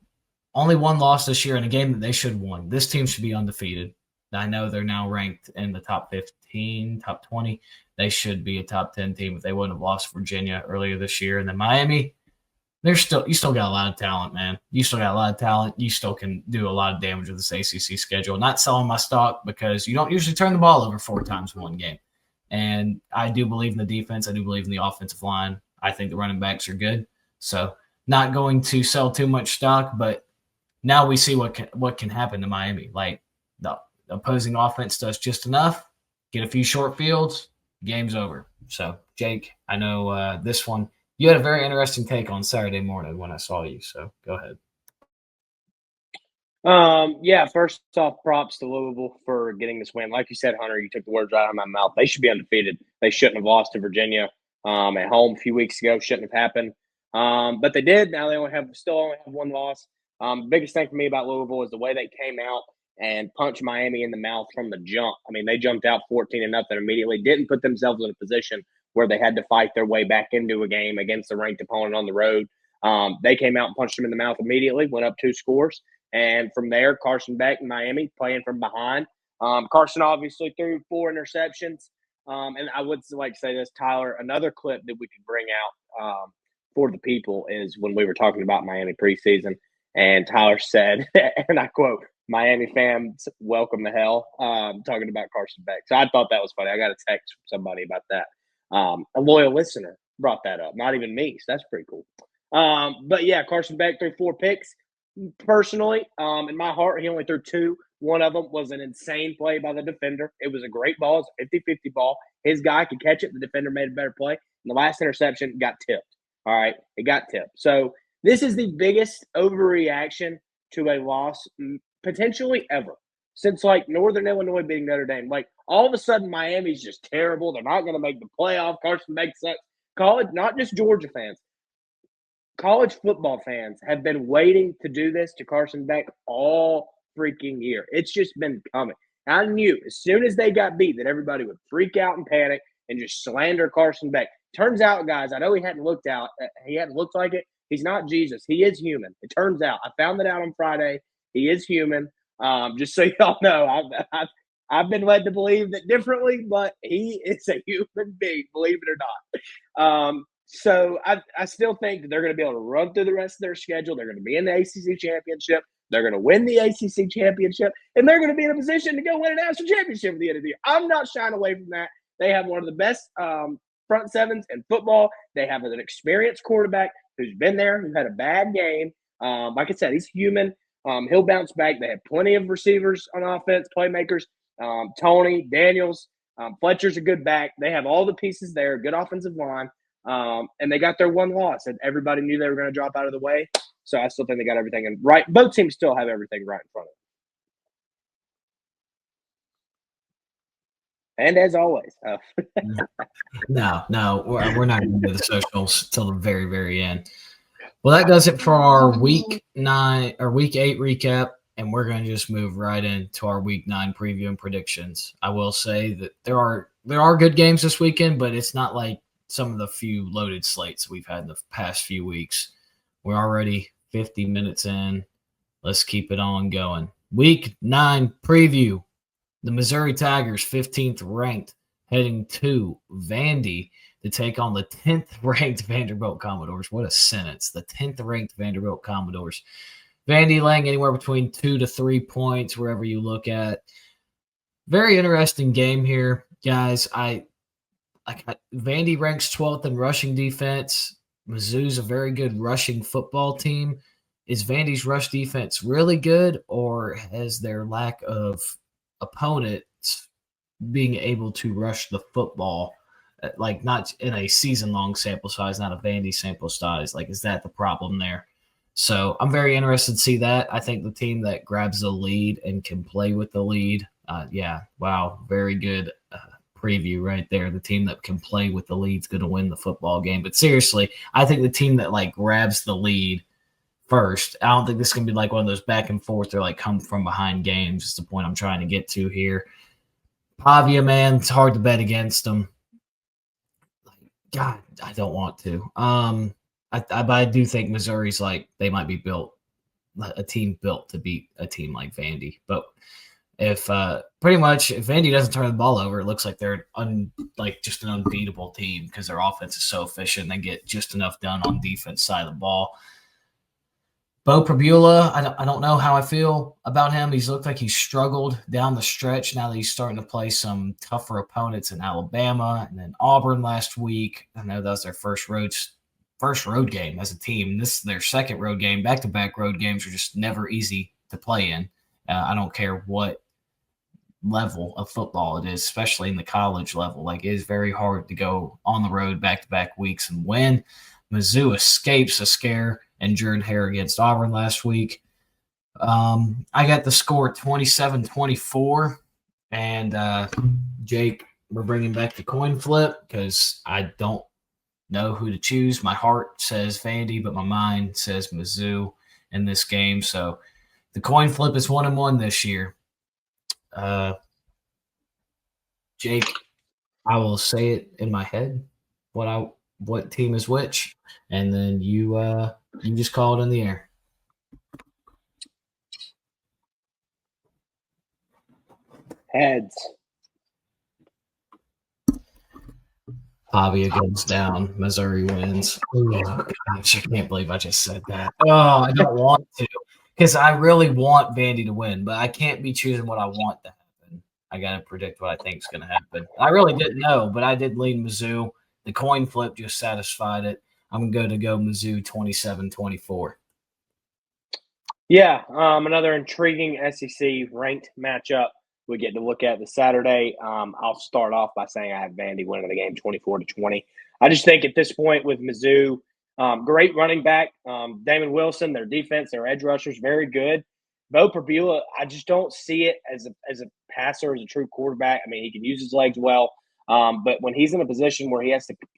Only one loss this year in a game that they should have won. This team should be undefeated. I know they're now ranked in the top 15, top 20. They should be a top 10 team if they wouldn't have lost Virginia earlier this year. And then Miami, you still got a lot of talent, man. You still got a lot of talent. You still can do a lot of damage with this ACC schedule. Not selling my stock because you don't usually turn the ball over 4 times in one game. And I do believe in the defense. I do believe in the offensive line. I think the running backs are good. So not going to sell too much stock, but now we see what can happen to Miami. Like the opposing offense does just enough, get a few short fields, game's over. So, Jake, I know this one, you had a very interesting take on Saturday morning when I saw you. So go ahead. Yeah, first off, props to Louisville for getting this win. Like you said, Hunter, you took the words right out of my mouth. They should be undefeated. They shouldn't have lost to Virginia at home a few weeks ago. Shouldn't have happened. But they did. Now they still only have 1 loss. Biggest thing for me about Louisville is the way they came out and punched Miami in the mouth from the jump. I mean, they jumped out 14-0 immediately, didn't put themselves in a position where they had to fight their way back into a game against a ranked opponent on the road. They came out and punched them in the mouth immediately, went up 2 scores. And from there, Carson Beck and Miami playing from behind. Carson obviously threw 4 interceptions. And I would like to say this, Tyler, another clip that we could bring out for the people is when we were talking about Miami preseason. And Tyler said, and I quote, "Miami fans, welcome to hell," talking about Carson Beck. So I thought that was funny. I got a text from somebody about that. A loyal listener brought that up, not even me. So that's pretty cool. But yeah, Carson Beck threw 4 picks. Personally, in my heart, he only threw 2. One of them was an insane play by the defender. It was a great ball. It's a 50-50 ball. His guy could catch it. The defender made a better play. And the last interception got tipped. All right, it got tipped. So this is the biggest overreaction to a loss potentially ever since like Northern Illinois beating Notre Dame. Like all of a sudden Miami's just terrible. They're not going to make the playoff. Carson Beck sucks. College, not just Georgia fans, college football fans have been waiting to do this to Carson Beck all freaking year. It's just been coming. I knew as soon as they got beat that everybody would freak out and panic and just slander Carson Beck. Turns out, guys, I know he hadn't looked like it. He's not Jesus. He is human. It turns out. I found that out on Friday. He is human. Just so y'all know, I've been led to believe that differently, but he is a human being, believe it or not. So I still think that they're going to be able to run through the rest of their schedule. They're going to be in the ACC championship. They're going to win the ACC championship, and they're going to be in a position to go win a national championship at the end of the year. I'm not shying away from that. They have one of the best front sevens in football. They have an experienced quarterback who's been there, who's had a bad game. Like I said, he's human. He'll bounce back. They have plenty of receivers on offense, playmakers. Tony, Daniels, Fletcher's a good back. They have all the pieces there, good offensive line. And they got their one loss, and everybody knew they were going to drop out of the way. So I still think they got everything in right. Both teams still have everything right in front of them. And as always, no, we're not going to do the socials till the very, very end. Well, that does it for our week 8 recap, and we're going to just move right into our week 9 preview and predictions. I will say that there are good games this weekend, but it's not like some of the few loaded slates we've had in the past few weeks. We're already 50 minutes in. Let's keep it on going. Week 9 preview. The Missouri Tigers, 15th ranked, heading to Vandy to take on the 10th ranked Vanderbilt Commodores. What a sentence. The 10th ranked Vanderbilt Commodores. Vandy laying anywhere between 2 to 3 points, wherever you look at. Very interesting game here, guys. Vandy ranks 12th in rushing defense. Mizzou's a very good rushing football team. Is Vandy's rush defense really good, or has their lack of opponents being able to rush the football, like not in a season-long sample size, not a Vandy sample size, like is that the problem there? So I'm very interested to see that. I think the team that grabs the lead and can play with the lead, very good preview right there. The team that can play with the lead is going to win the football game. But seriously, I think the team that like grabs the lead first, I don't think this is going to be like one of those back and forth or like come from behind games. Is the point I'm trying to get to here. Pavia, man, it's hard to bet against them. God, I don't want to. But I do think Missouri's like they might be a team built to beat a team like Vandy. But if Vandy doesn't turn the ball over, it looks like they're just an unbeatable team because their offense is so efficient. They get just enough done on defense side of the ball. Bo Prabula, I don't know how I feel about him. He's looked like he's struggled down the stretch now that he's starting to play some tougher opponents in Alabama and then Auburn last week. I know that was their first road game as a team. This is their second road game. Back-to-back road games are just never easy to play in. I don't care what level of football it is, especially in the college level. Like, it is very hard to go on the road back-to-back weeks and win. Mizzou escapes a scare and Jordan Hare against Auburn last week. I got the score 27-24. And Jake, we're bringing back the coin flip because I don't know who to choose. My heart says Vandy, but my mind says Mizzou in this game. So the coin flip is 1-1 this year. Jake, I will say it in my head what team is which, and then you just call it in the air. Heads. Pavia goes down. Missouri wins. Oh, gosh, I can't believe I just said that. Oh, I don't want to because I really want Vandy to win, but I can't be choosing what I want to happen. I got to predict what I think is going to happen. I really didn't know, but I did lean Mizzou. The coin flip just satisfied it. I'm going to go Mizzou 27-24. Yeah, another intriguing SEC ranked matchup we get to look at this Saturday. I'll start off by saying I have Vandy winning the game 24-20. I just think at this point with Mizzou, great running back, Damon Wilson, their defense, their edge rushers, very good. Bo Perbula, I just don't see it as a passer, as a true quarterback. I mean, he can use his legs well, but when he's in a position where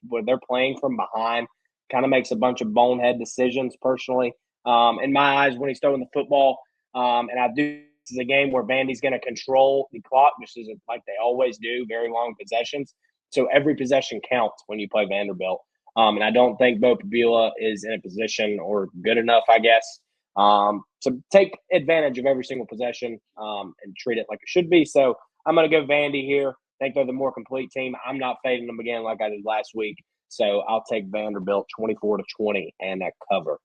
where they're playing from behind, kind of makes a bunch of bonehead decisions personally. In my eyes, when he's throwing the football. And I do. This is a game where Vandy's going to control the clock, just as like they always do, very long possessions. So every possession counts when you play Vanderbilt. And I don't think Bo Perbula is in a position or good enough, I guess, to take advantage of every single possession and treat it like it should be. So I'm going to go Vandy here. I think they're the more complete team. I'm not fading them again like I did last week. So I'll take Vanderbilt 24-20 and that cover.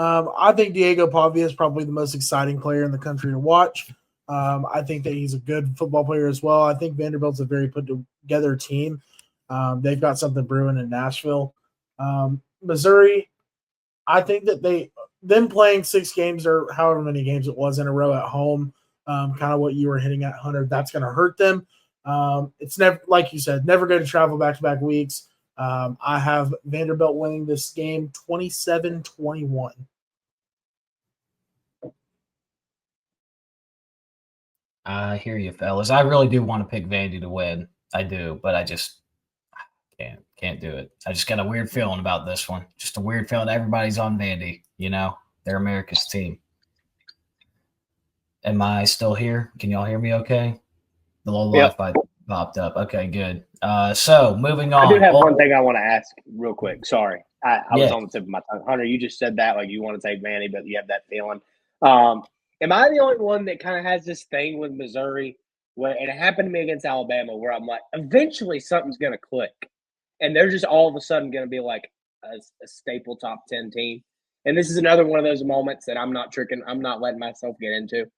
I think Diego Pavia is probably the most exciting player in the country to watch. I think that he's a good football player as well. I think Vanderbilt's a very put together team. They've got something brewing in Nashville. Missouri, I think that them playing 6 games or however many games it was in a row at home, kind of what you were hitting at, Hunter, that's going to hurt them. It's never, like you said, never going to travel back-to-back weeks. I have Vanderbilt winning this game 27-21. I hear you, fellas. I really do want to pick Vandy to win. I do, but I just can't do it. I just got a weird feeling about this one. Just a weird feeling. Everybody's on Vandy. You know, they're America's team. Am I still here? Can y'all hear me okay? The little Wi-Fi popped up. Okay, good. So moving on. I do have one thing I want to ask real quick. Sorry. I was on the tip of my tongue. Hunter, you just said that like you want to take Vandy, but you have that feeling. Am I the only one that kind of has this thing with Missouri where and it happened to me against Alabama where I'm like, eventually something's going to click. And they're just all of a sudden going to be like a staple top 10 team. And this is another one of those moments that I'm not letting myself get into.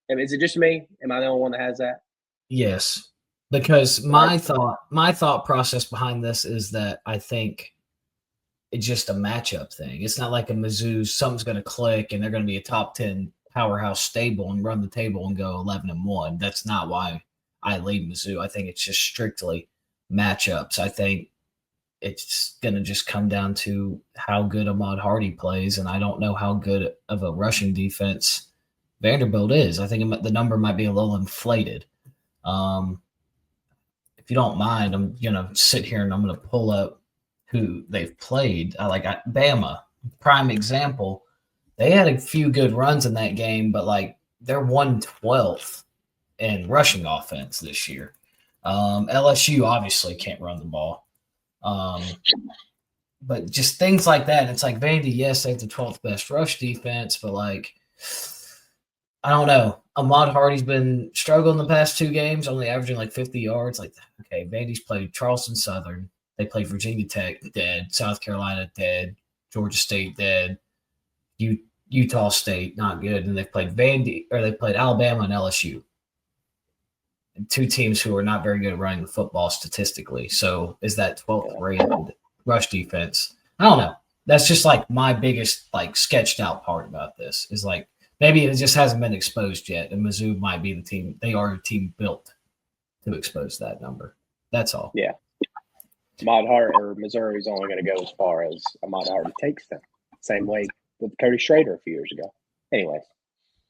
Is it just me? Am I the only one that has that? Yes, because my thought process behind this is that I think it's just a matchup thing. It's not like a Mizzou, something's going to click and they're going to be a top 10 powerhouse stable and run the table and go 11-1. That's not why I lead Mizzou. I think it's just strictly matchups. I think it's going to just come down to how good Ahmad Hardy plays, and I don't know how good of a rushing defense Vanderbilt is. I think the number might be a little inflated. If you don't mind, I'm going to sit here and I'm going to pull up who they've played. Bama, prime example. They had a few good runs in that game, but they're 112th in rushing offense this year. LSU obviously can't run the ball. But just things like that. It's like Vandy, yes, they have the 12th best rush defense, but I don't know. Ahmad Hardy's been struggling the past 2 games, only averaging 50 yards. Okay, Vandy's played Charleston Southern. They played Virginia Tech, dead. South Carolina, dead. Georgia State, dead. Utah State, not good. And they've played Alabama and LSU. 2 teams who are not very good at running the football statistically. So is that 12th rated rush defense? I don't know. That's just my biggest sketched out part about this is maybe it just hasn't been exposed yet. And Mizzou might be the team. They are a team built to expose that number. That's all. Yeah. Missouri's only going to go as far as Ahmad Hardy takes them. Same way with Cody Schrader a few years ago. Anyways.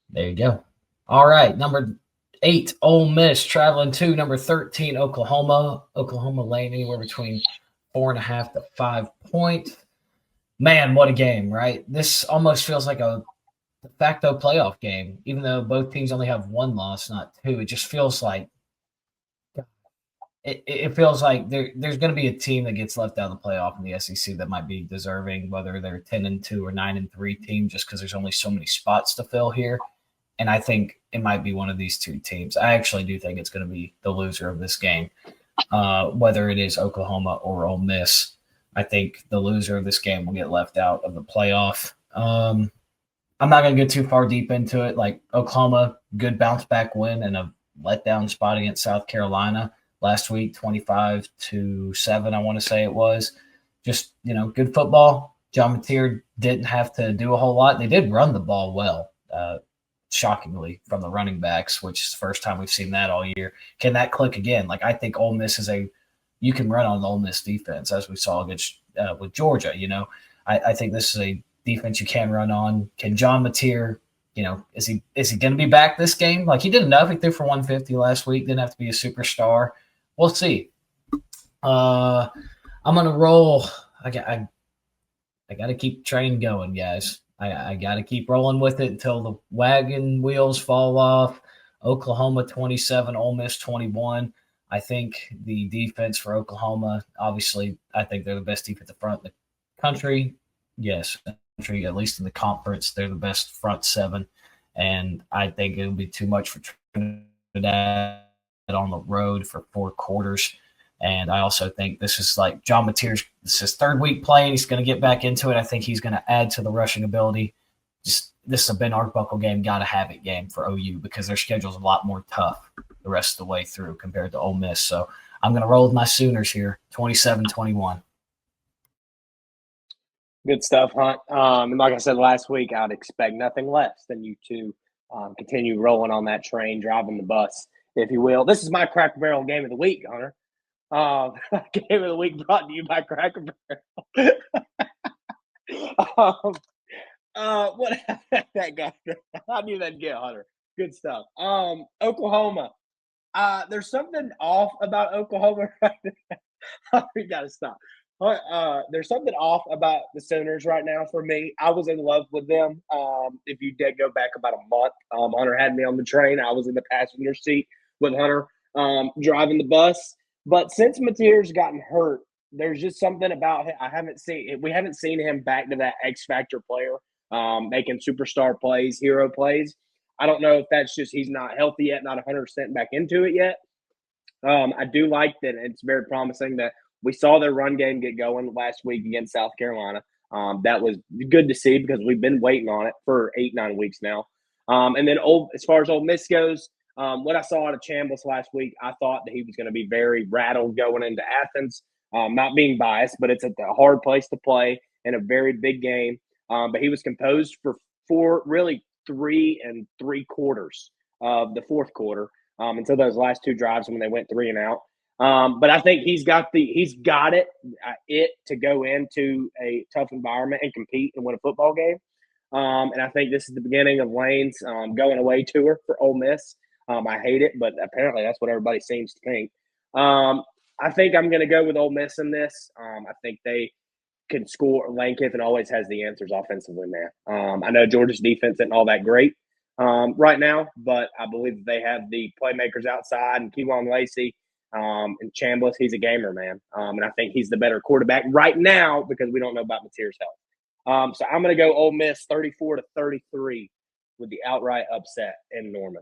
There you go. All right. Number 8, Ole Miss traveling to number 13, Oklahoma. Oklahoma laying anywhere between 4.5 to 5 points. Man, what a game, right? This almost feels like a de facto playoff game, even though both teams only have 1 loss, not 2. It just feels like it feels like there's going to be a team that gets left out of the playoff in the SEC that might be deserving, whether they're 10-2 or 9-3 team, just because there's only so many spots to fill here. And I think it might be one of these 2 teams. I actually do think it's going to be the loser of this game, whether it is Oklahoma or Ole Miss. I think the loser of this game will get left out of the playoff. I'm not going to get too far deep into it. Oklahoma, good bounce back win and a letdown spot against South Carolina last week, 25-7, I want to say it was. Just, good football. John Mateer didn't have to do a whole lot. They did run the ball well, shockingly, from the running backs, which is the first time we've seen that all year. Can that click again? Like, I think Ole Miss is you can run on the Ole Miss defense, as we saw against with Georgia. I think this is a defense you can run on. Can John Mateer, is he going to be back this game? Like, he did enough. He threw for 150 last week. Didn't have to be a superstar. We'll see. I'm gonna roll. I got to keep the train going, guys. I got to keep rolling with it until the wagon wheels fall off. Oklahoma 27, Ole Miss 21. I think the defense for Oklahoma, obviously, I think they're the best defensive front in the country. Yes, country, at least in the conference, they're the best front seven. And I think it'll be too much for Trinidad on the road for 4 quarters. And I also think this is like John Mateer's this is his 3rd week playing. He's going to get back into it. I think he's going to add to the rushing ability. This is a Ben Arbuckle game, got to have it game for OU because their schedule is a lot more tough the rest of the way through compared to Ole Miss. So I'm going to roll with my Sooners here, 27-21. Good stuff, Hunt. And like I said last week, I'd expect nothing less than you to continue rolling on that train, driving the bus, if you will. This is my Cracker Barrel game of the week, Hunter. Game of the week brought to you by Cracker Barrel. What that guy? I knew that'd get Hunter. Good stuff. Oklahoma. There's something off about Oklahoma right now. We gotta stop. There's something off about the Sooners right now for me. I was in love with them. If you did go back about a month, Hunter had me on the train. I was in the passenger seat with Hunter driving the bus. But since Mateer's gotten hurt, there's just something about him. We haven't seen him back to that X Factor player, making superstar plays, hero plays. I don't know if that's just he's not healthy yet, not 100% back into it yet. I do like that it's very promising that we saw their run game get going last week against South Carolina. That was good to see because we've been waiting on it for 8-9 weeks now. And then as far as Ole Miss goes, what I saw out of Chambliss last week, I thought that he was going to be very rattled going into Athens. Not being biased, but it's a hard place to play in a very big game. But he was composed for really 3 3/4 of the 4th quarter until those last 2 drives when they went 3 and out. But I think he's got it to go into a tough environment and compete and win a football game. And I think this is the beginning of Lane's going away tour for Ole Miss. I hate it, but apparently that's what everybody seems to think. I think I'm going to go with Ole Miss in this. I think they can score. Lane Kiffin always has the answers offensively, man. I know Georgia's defense isn't all that great right now, but I believe that they have the playmakers outside and Keelan Lacey and Chambliss. He's a gamer, man. And I think he's the better quarterback right now because we don't know about Mateer's health. So I'm going to go Ole Miss 34-33 with the outright upset in Norman.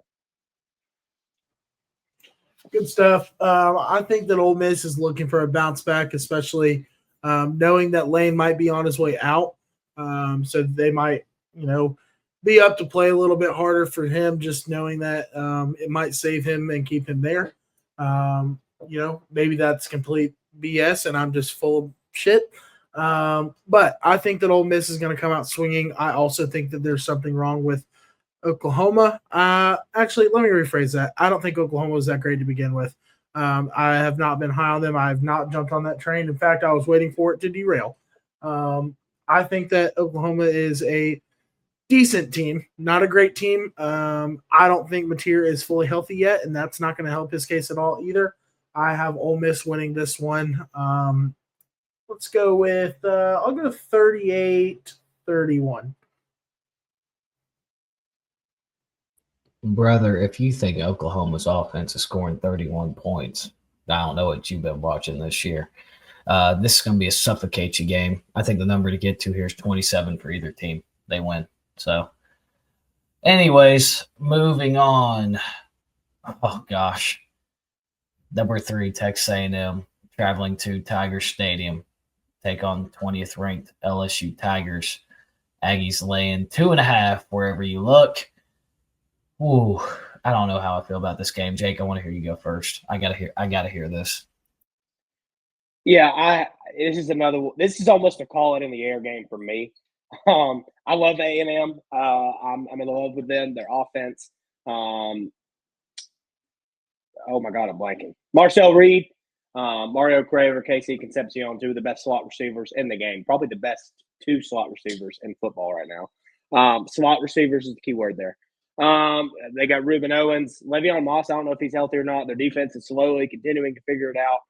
Good stuff. I think that Ole Miss is looking for a bounce back, especially knowing that Lane might be on his way out. So they might, be up to play a little bit harder for him, just knowing that it might save him and keep him there. Maybe that's complete BS and I'm just full of shit. But I think that Ole Miss is going to come out swinging. I also think that there's something wrong with Oklahoma. Actually, let me rephrase that. I don't think Oklahoma was that great to begin with. I have not been high on them. I have not jumped on that train. In fact, I was waiting for it to derail. I think that Oklahoma is a decent team, not a great team. I don't think Mateer is fully healthy yet, and that's not going to help his case at all either. I have Ole Miss winning this one. Let's go with I'll go 38-31. Brother, if you think Oklahoma's offense is scoring 31 points, I don't know what you've been watching this year. This is going to be a suffocate you game. I think the number to get to here is 27 for either team. They win. So, anyways, moving on. Oh, gosh. Number 3, Texas A&M, traveling to Tiger Stadium, take on 20th ranked LSU Tigers. Aggies laying 2.5 wherever you look. Ooh, I don't know how I feel about this game. Jake, I want to hear you go first. I gotta hear this. Yeah, this is another. This is almost a call it in the air game for me. I love A&M. I'm in love with them. Their offense. Oh my God, I'm blanking. Marcel Reed, Mario Craver, Casey Concepcion, two of the best slot receivers in the game. Probably the best two slot receivers in football right now. Slot receivers is the key word there. They got Reuben Owens, Le'Veon Moss. I don't know if he's healthy or not. Their defense is slowly continuing to figure it out.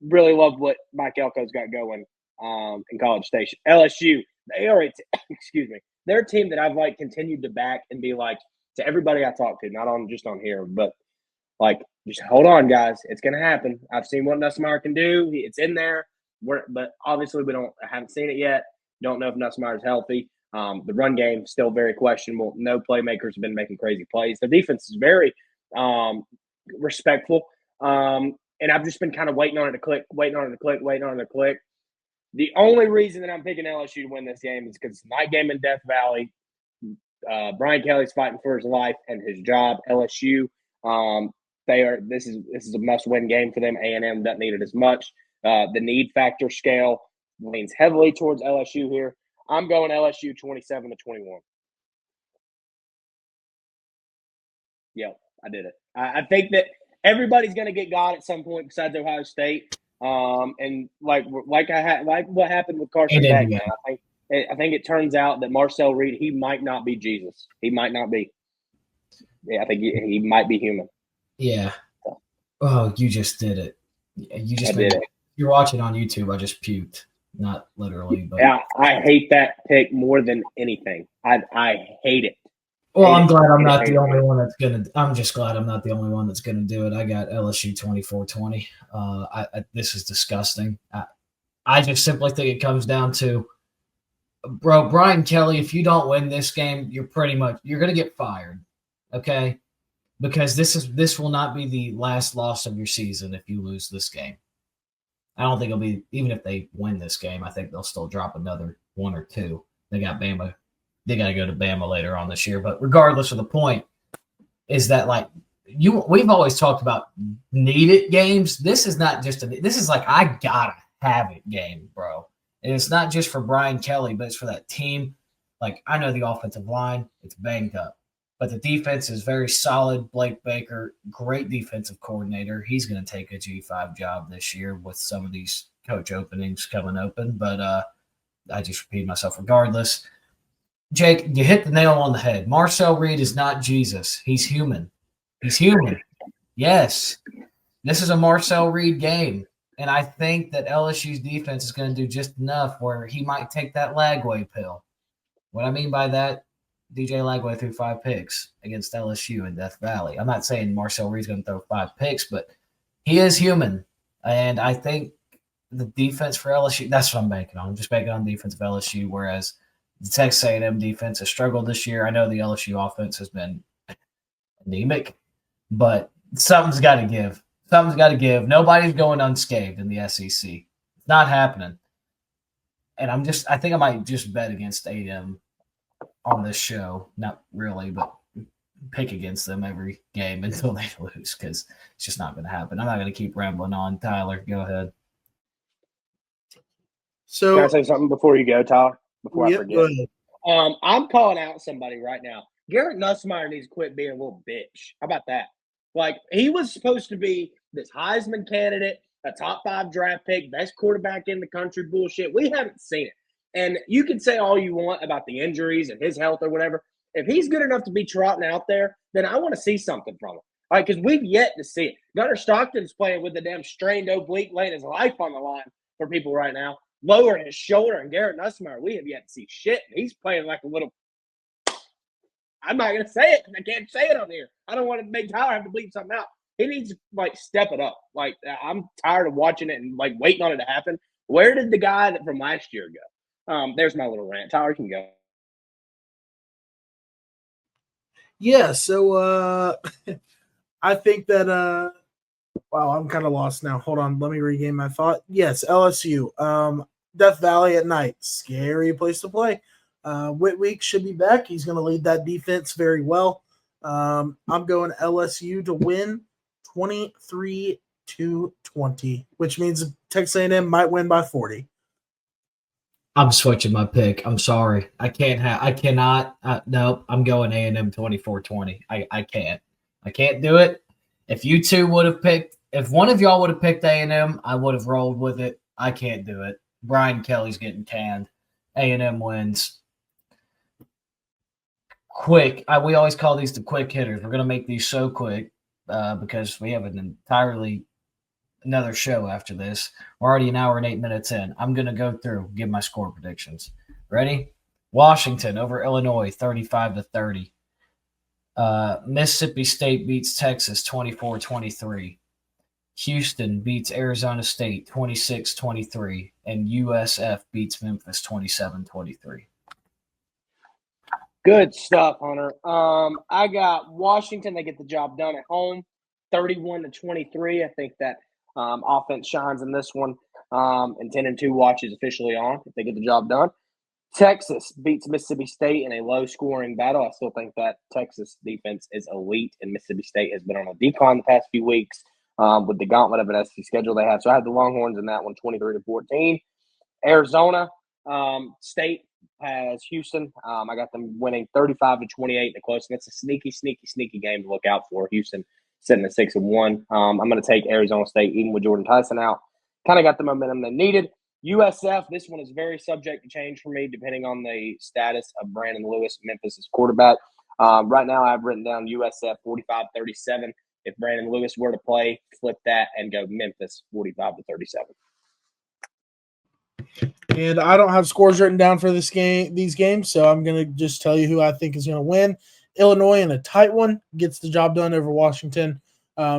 Really love what Mike Elko's got going in College Station. LSU, they are excuse me. They're a team that I've continued to back and be like to everybody I talk to, not on just on here, but just hold on, guys. It's gonna happen. I've seen what Nussmeier can do. It's in there. But obviously we haven't seen it yet. Don't know if Nussmeier's healthy. The run game still very questionable. No playmakers have been making crazy plays. The defense is very respectful. And I've just been kind of waiting on it to click. The only reason that I'm picking LSU to win this game is because it's a night game in Death Valley. Brian Kelly's fighting for his life and his job. LSU, this is a must-win game for them. A&M doesn't need it as much. The need factor scale leans heavily towards LSU here. I'm going LSU 27-21. Yep, I did it. I think that everybody's going to get got at some point besides Ohio State. And what happened with Carson Beckman, I think it turns out that Marcel Reed, he might not be Jesus. He might not be. Yeah, I think he might be human. Yeah. Oh, you just did it. I did it. You're watching on YouTube. I just puked. Not literally, but yeah, I hate that pick more than anything. I hate it. Well, I'm glad I'm not the only one that's gonna. I'm just glad I'm not the only one that's gonna do it. I got LSU 24-20. This is disgusting. I just simply think it comes down to, bro, Brian Kelly. If you don't win this game, you're gonna get fired. Okay, because this will not be the last loss of your season if you lose this game. I don't think it'll be, even if they win this game, I think they'll still drop another one or two. They got Bama. They got to go to Bama later on this year. But regardless of the point, is that we've always talked about needed games. This is not just this is I gotta have it game, bro. And it's not just for Brian Kelly, but it's for that team. I know the offensive line, it's banged up. But the defense is very solid. Blake Baker, great defensive coordinator. He's going to take a G5 job this year with some of these coach openings coming open. But I just repeat myself regardless. Jake, you hit the nail on the head. Marcel Reed is not Jesus. He's human. He's human. Yes. This is a Marcel Reed game. And I think that LSU's defense is going to do just enough where he might take that Lagway pill. What I mean by that, DJ Lagway threw 5 picks against LSU in Death Valley. I'm not saying Marcel Reed's going to throw 5 picks, but he is human. And I think the defense for LSU, that's what I'm banking on. I'm just banking on defense of LSU, whereas the Texas A&M defense has struggled this year. I know the LSU offense has been anemic, but something's got to give. Something's got to give. Nobody's going unscathed in the SEC. It's not happening. And I think I might just bet against A&M on this show. Not really, but pick against them every game until they lose, because it's just not going to happen. I'm not going to keep rambling on. Tyler, go ahead. So, can I say something before you go, Tyler? Before I forget. Go ahead. I'm calling out somebody right now. Garrett Nussmeier needs to quit being a little bitch. How about that? He was supposed to be this Heisman candidate, a top 5 draft pick, best quarterback in the country bullshit. We haven't seen it. And you can say all you want about the injuries and his health or whatever. If he's good enough to be trotting out there, then I want to see something from him. Because we've yet to see it. Gunnar Stockton's playing with the damn strained oblique, laying his life on the line for people right now, lowering his shoulder. And Garrett Nussmeier, we have yet to see shit. He's playing like a little – I'm not going to say it because I can't say it on here. I don't want to make Tyler have to bleep something out. He needs to, step it up. I'm tired of watching it and, waiting on it to happen. Where did the guy from last year go? There's my little rant. Tyler, you can go. Yeah, so I think that wow, I'm kind of lost now. Hold on, let me regain my thought. Yes, LSU. Death Valley at night. Scary place to play. Whitweek should be back. He's going to lead that defense very well. I'm going LSU to win 23-20. 42-20, which means Texas A&M might win by 40. I'm switching my pick. I'm sorry. I cannot. No, I'm going A&M 24-20. I can't. I can't do it. If you two would have picked, if one of y'all would have picked A&M, I would have rolled with it. I can't do it. Brian Kelly's getting canned. A&M wins. Quick. We always call these the quick hitters. We're going to make these so quick because we have another show after this. We're already an hour and 8 minutes in. I'm going to go through, give my score predictions. Ready? Washington over Illinois, 35-30. Mississippi State beats Texas, 24-23. Houston beats Arizona State, 26-23. And USF beats Memphis, 27-23. Good stuff, Hunter. I got Washington. They get the job done at home, 31-23. I think that offense shines in this one. And 10-2 watch is officially on if they get the job done. Texas beats Mississippi State in a low-scoring battle. I still think that Texas defense is elite, and Mississippi State has been on a decline the past few weeks with the gauntlet of an SEC schedule they have. So I have the Longhorns in that one, 23-14. Arizona State has Houston. I got them winning 35-28 in the close. And it's a sneaky game to look out for. Houston sitting at 6-1. I'm going to take Arizona State, even with Jordan Tyson out. Kind of got the momentum they needed. USF, this one is very subject to change for me, depending on the status of Brandon Lewis, Memphis' quarterback. Right now, I've written down USF 45-37. If Brandon Lewis were to play, flip that and go Memphis 45-37. And I don't have scores written down for these games, so I'm going to just tell you who I think is going to win. Illinois in a tight one gets the job done over Washington.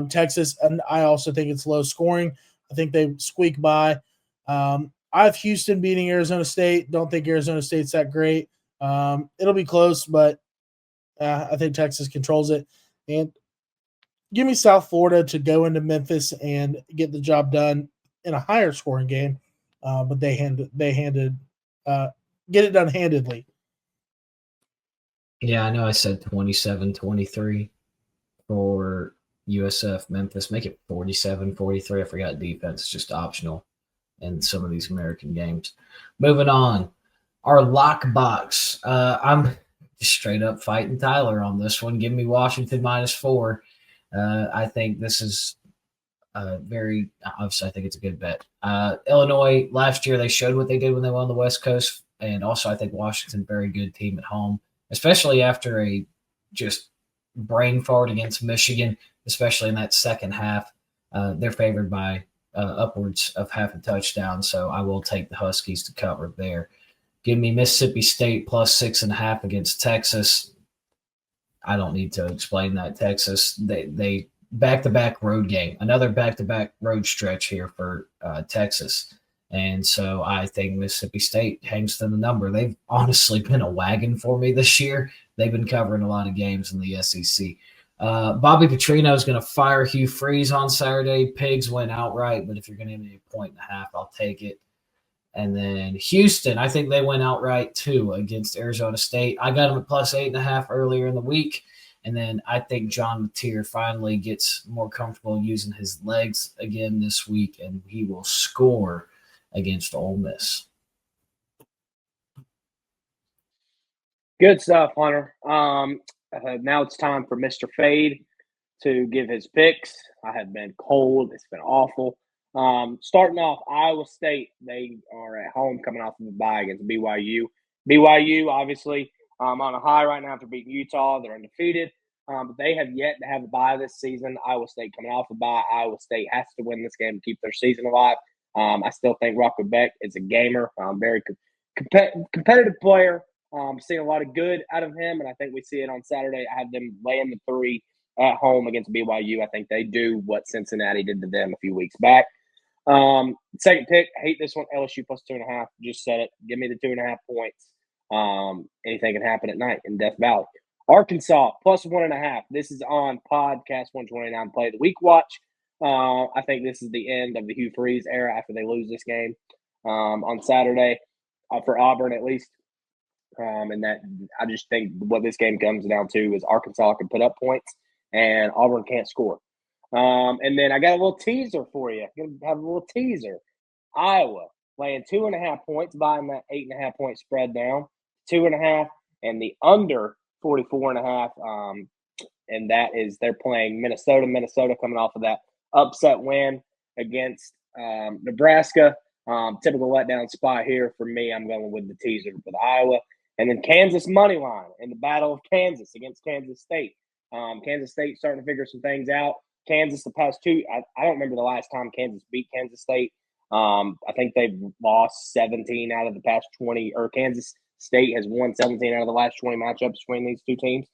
Texas, and I also think it's low scoring. I think they squeak by. I have Houston beating Arizona State. Don't think Arizona State's that great. It'll be close, but I think Texas controls it. And give me South Florida to go into Memphis and get the job done in a higher scoring game. But they get it done handedly. Yeah, I know I said 27-23 for USF Memphis. Make it 47-43. I forgot defense is just optional in some of these American games. Moving on. Our lock box. I'm just straight up fighting Tyler on this one. Give me Washington -4. I think this is very obviously. I think it's a good bet. Illinois last year they showed what they did when they won on the West Coast, and also I think Washington very good team at home, especially after a just brain fart against Michigan, especially in that second half. They're favored by upwards of half a touchdown, so I will take the Huskies to cover there. Give me Mississippi State +6.5 against Texas. I don't need to explain that. Texas, they back-to-back road game, another back-to-back road stretch here for Texas. And so I think Mississippi State hangs to the number. They've honestly been a wagon for me this year. They've been covering a lot of games in the SEC. Bobby Petrino is going to fire Hugh Freeze on Saturday. Pigs went outright, but if you're going to give me a 1.5, I'll take it. And then Houston, I think they went outright too against Arizona State. I got them at +8.5 earlier in the week. And then I think John Mateer finally gets more comfortable using his legs again this week, and he will score against Ole Miss. Good stuff, Hunter. Now it's time for Mr. Fade to give his picks. I have been cold. It's been awful. Starting off, Iowa State. They are at home coming off of a bye against BYU. BYU, obviously, on a high right now after beating Utah. They're undefeated. But they have yet to have a bye this season. Iowa State coming off a bye. Iowa State has to win this game to keep their season alive. I still think Rocco Beck is a gamer. Very competitive player. Seeing a lot of good out of him, and I think we see it on Saturday. I have them laying the 3 at home against BYU. I think they do what Cincinnati did to them a few weeks back. Second pick, hate this one. LSU +2.5. Just said it. Give me the 2.5 points. Anything can happen at night in Death Valley. Arkansas +1.5. This is on Podcast 129 Play of the Week Watch. I think this is the end of the Hugh Freeze era after they lose this game on Saturday for Auburn at least. And that I just think what this game comes down to is Arkansas can put up points and Auburn can't score. And then I got a little teaser for you. Gonna have a little teaser. Iowa laying 2.5 points, buying that 8.5 point spread down, 2.5, and the under 44.5. And that is they're playing Minnesota. Minnesota coming off of that upset win against Nebraska. Typical letdown spot here for me. I'm going with the teaser with Iowa. And then Kansas money line in the Battle of Kansas against Kansas State. Kansas State starting to figure some things out. Kansas, the past two, I don't remember the last time Kansas beat Kansas State. I think they've lost 17 out of the past 20, or Kansas State has won 17 out of the last 20 matchups between these two teams.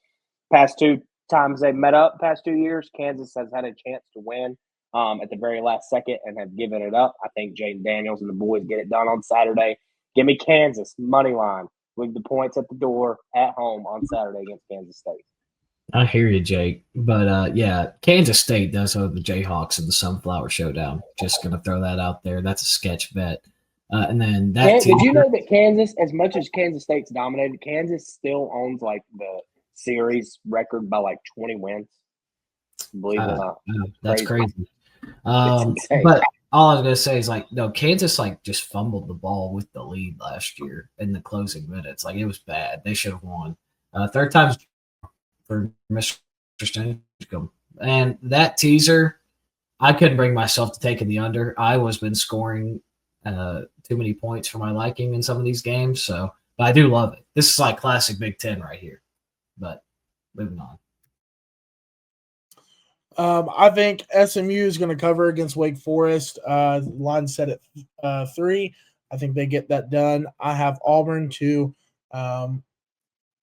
Past two times they've met up, past 2 years, Kansas has had a chance to win at the very last second and have given it up. I think Jaden Daniels and the boys get it done on Saturday. Give me Kansas money line with the points at the door at home on Saturday against Kansas State. I hear you, Jake. But yeah, Kansas State does owe the Jayhawks in the Sunflower Showdown. Just going to throw that out there. That's a sketch bet. And then that Did you know that Kansas, as much as Kansas State's dominated, Kansas still owns like the series record by like 20 wins? Believe it or not. That's crazy. But all I was going to say is like, no, Kansas like just fumbled the ball with the lead last year in the closing minutes. Like it was bad. They should have won. Third time's for Mr. Stinchcomb. And that teaser, I couldn't bring myself to taking the under. Iowa's been scoring too many points for my liking in some of these games. So, but I do love it. This is like classic Big Ten right here. But moving on. I think SMU is going to cover against Wake Forest. Line set at 3. I think they get that done. I have Auburn to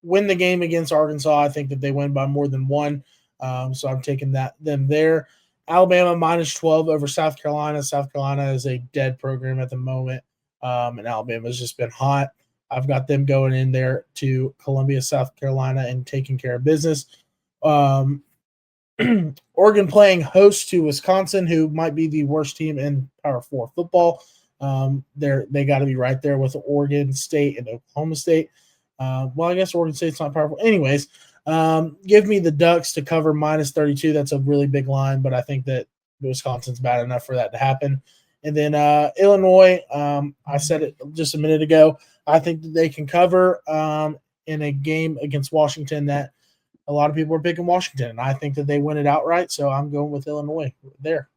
win the game against Arkansas. I think that they win by more than 1. So I'm taking them there. Alabama -12 over South Carolina. South Carolina is a dead program at the moment, and Alabama's just been hot. I've got them going in there to Columbia, South Carolina, and taking care of business. Oregon playing host to Wisconsin, who might be the worst team in Power 4 football. They got to be right there with Oregon State and Oklahoma State. Well, I guess Oregon State's not powerful. Anyways, give me the Ducks to cover -32. That's a really big line, but I think that Wisconsin's bad enough for that to happen. And then Illinois, I said it just a minute ago, I think that they can cover in a game against Washington that a lot of people are picking Washington, and I think that they win it outright, so I'm going with Illinois there.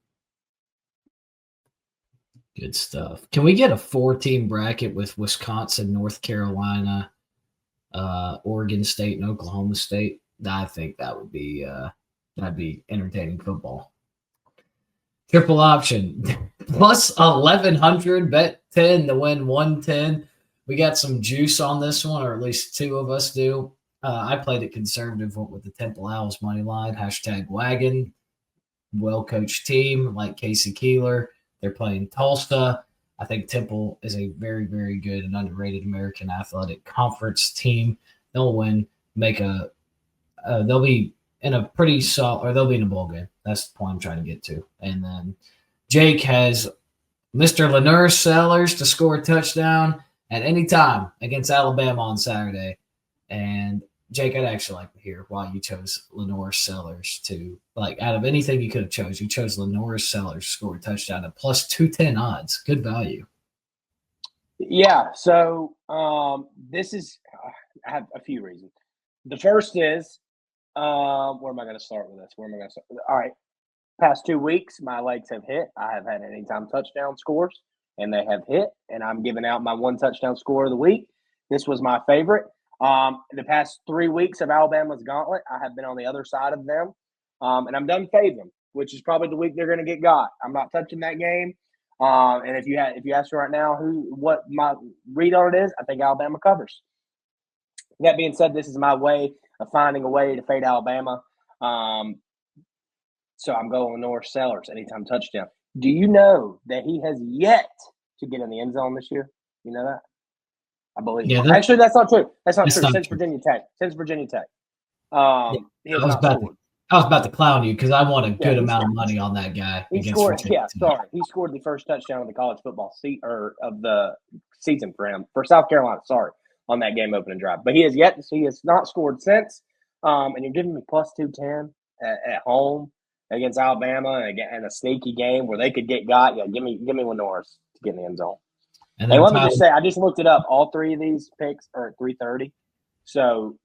Good stuff. Can we get a 4-team bracket with Wisconsin, North Carolina, Oregon State, and Oklahoma State? I think that would be that'd be entertaining football. Triple option plus 1,100, bet 10 to win 110. We got some juice on this one, or at least 2 of us do. I played it conservative with the Temple Owls money line, #wagon. Well-coached team like Casey Keeler. They're playing Tulsa. I think Temple is a very, very good and underrated American Athletic Conference team. They'll win, they'll be in a pretty solid, or they'll be in a bowl game. That's the point I'm trying to get to. And then Jake has Mr. Lenore Sellers to score a touchdown at any time against Alabama on Saturday. And Jake, I'd actually like to hear why you chose Lenore Sellers to, like, out of anything you could have chose, you chose Lenore Sellers to score a touchdown at plus 210 odds. Good value. Yeah, so this is I have a few reasons. The first is, where am I going to start with this? All right, past 2 weeks, my legs have hit. I have had anytime touchdown scores, and they have hit, and I'm giving out my 1 touchdown score of the week. This was my favorite. The past 3 weeks of Alabama's gauntlet, I have been on the other side of them, and I'm done fading them, which is probably the week they're going to get got. I'm not touching that game. And if you ask me right now what my read on it is, I think Alabama covers. That being said, this is my way of finding a way to fade Alabama. So I'm going North Sellers anytime touchdown. Do you know that he has yet to get in the end zone this year? You know that? I believe. Yeah, actually, that's not true. That's not true. Since Virginia Tech. I was about to clown you because I want a good amount of money on that guy. He scored the first touchdown of the college football of the season for him for South Carolina. On that game opening drive, but he has not scored since. And you're giving me plus 210 at home. against Alabama and a sneaky game where they could get got. Yeah, give me Norris to get in the end zone. And Hey, then let me just say, I just looked it up. All three of these picks are at 3:30. So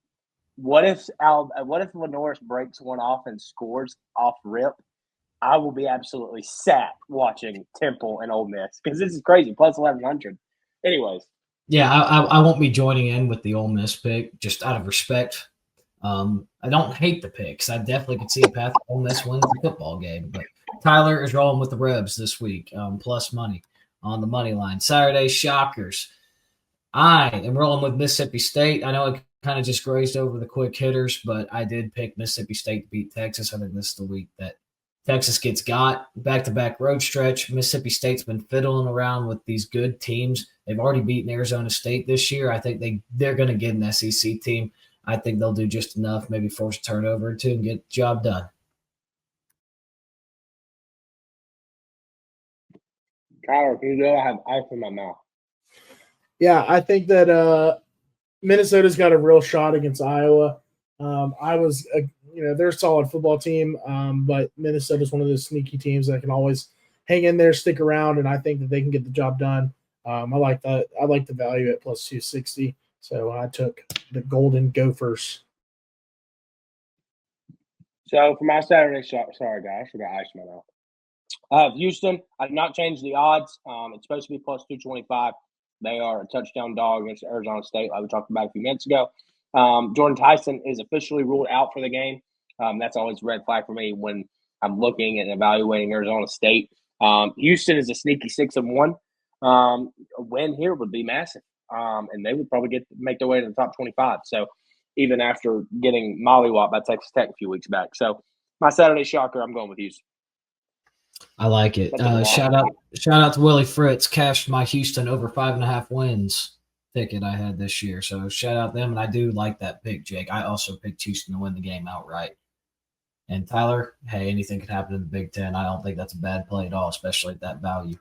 what if Norris breaks one off and scores off rip? I will be absolutely sad watching Temple and Ole Miss because this is crazy. Plus 1100. Anyways. Yeah, I won't be joining in with the Ole Miss pick just out of respect. I don't hate the picks. I definitely could see a path Ole Miss wins the football game. But Tyler is rolling with the Rebs this week, plus money on the money line. Saturday Shockers. I am rolling with Mississippi State. I know it kind of just grazed over the quick hitters, but I did pick Mississippi State to beat Texas. I think this is the week that Texas gets got. Back-to-back road stretch. Mississippi State's been fiddling around with these good teams. They've already beaten Arizona State this year. I think they're going to get an SEC team. I think they'll do just enough, maybe force a turnover or two and get the job done. Kyler, can you go? I have ice in my mouth. Yeah, I think that Minnesota's got a real shot against Iowa. They're a solid football team, but Minnesota's one of those sneaky teams that can always hang in there, stick around, and I think that they can get the job done. I like that. I like the value at plus 260, so I took the Golden Gophers. So for my Saturday shot, sorry guys, I got ice in my mouth. Houston, I've not changed the odds. It's supposed to be plus 225. They are a touchdown dog against Arizona State, like we talked about a few minutes ago. Jordan Tyson is officially ruled out for the game. That's always a red flag for me when I'm looking and evaluating Arizona State. Houston is a sneaky 6-1. A win here would be massive, and they would probably make their way to the top 25. So even after getting mollywopped by Texas Tech a few weeks back. So my Saturday shocker, I'm going with Houston. I like it. Shout out to Willie Fritz. Cashed my Houston over 5.5 wins ticket I had this year. So shout out them. And I do like that pick, Jake. I also picked Houston to win the game outright. And Tyler, hey, anything can happen in the Big Ten. I don't think that's a bad play at all, especially at that value.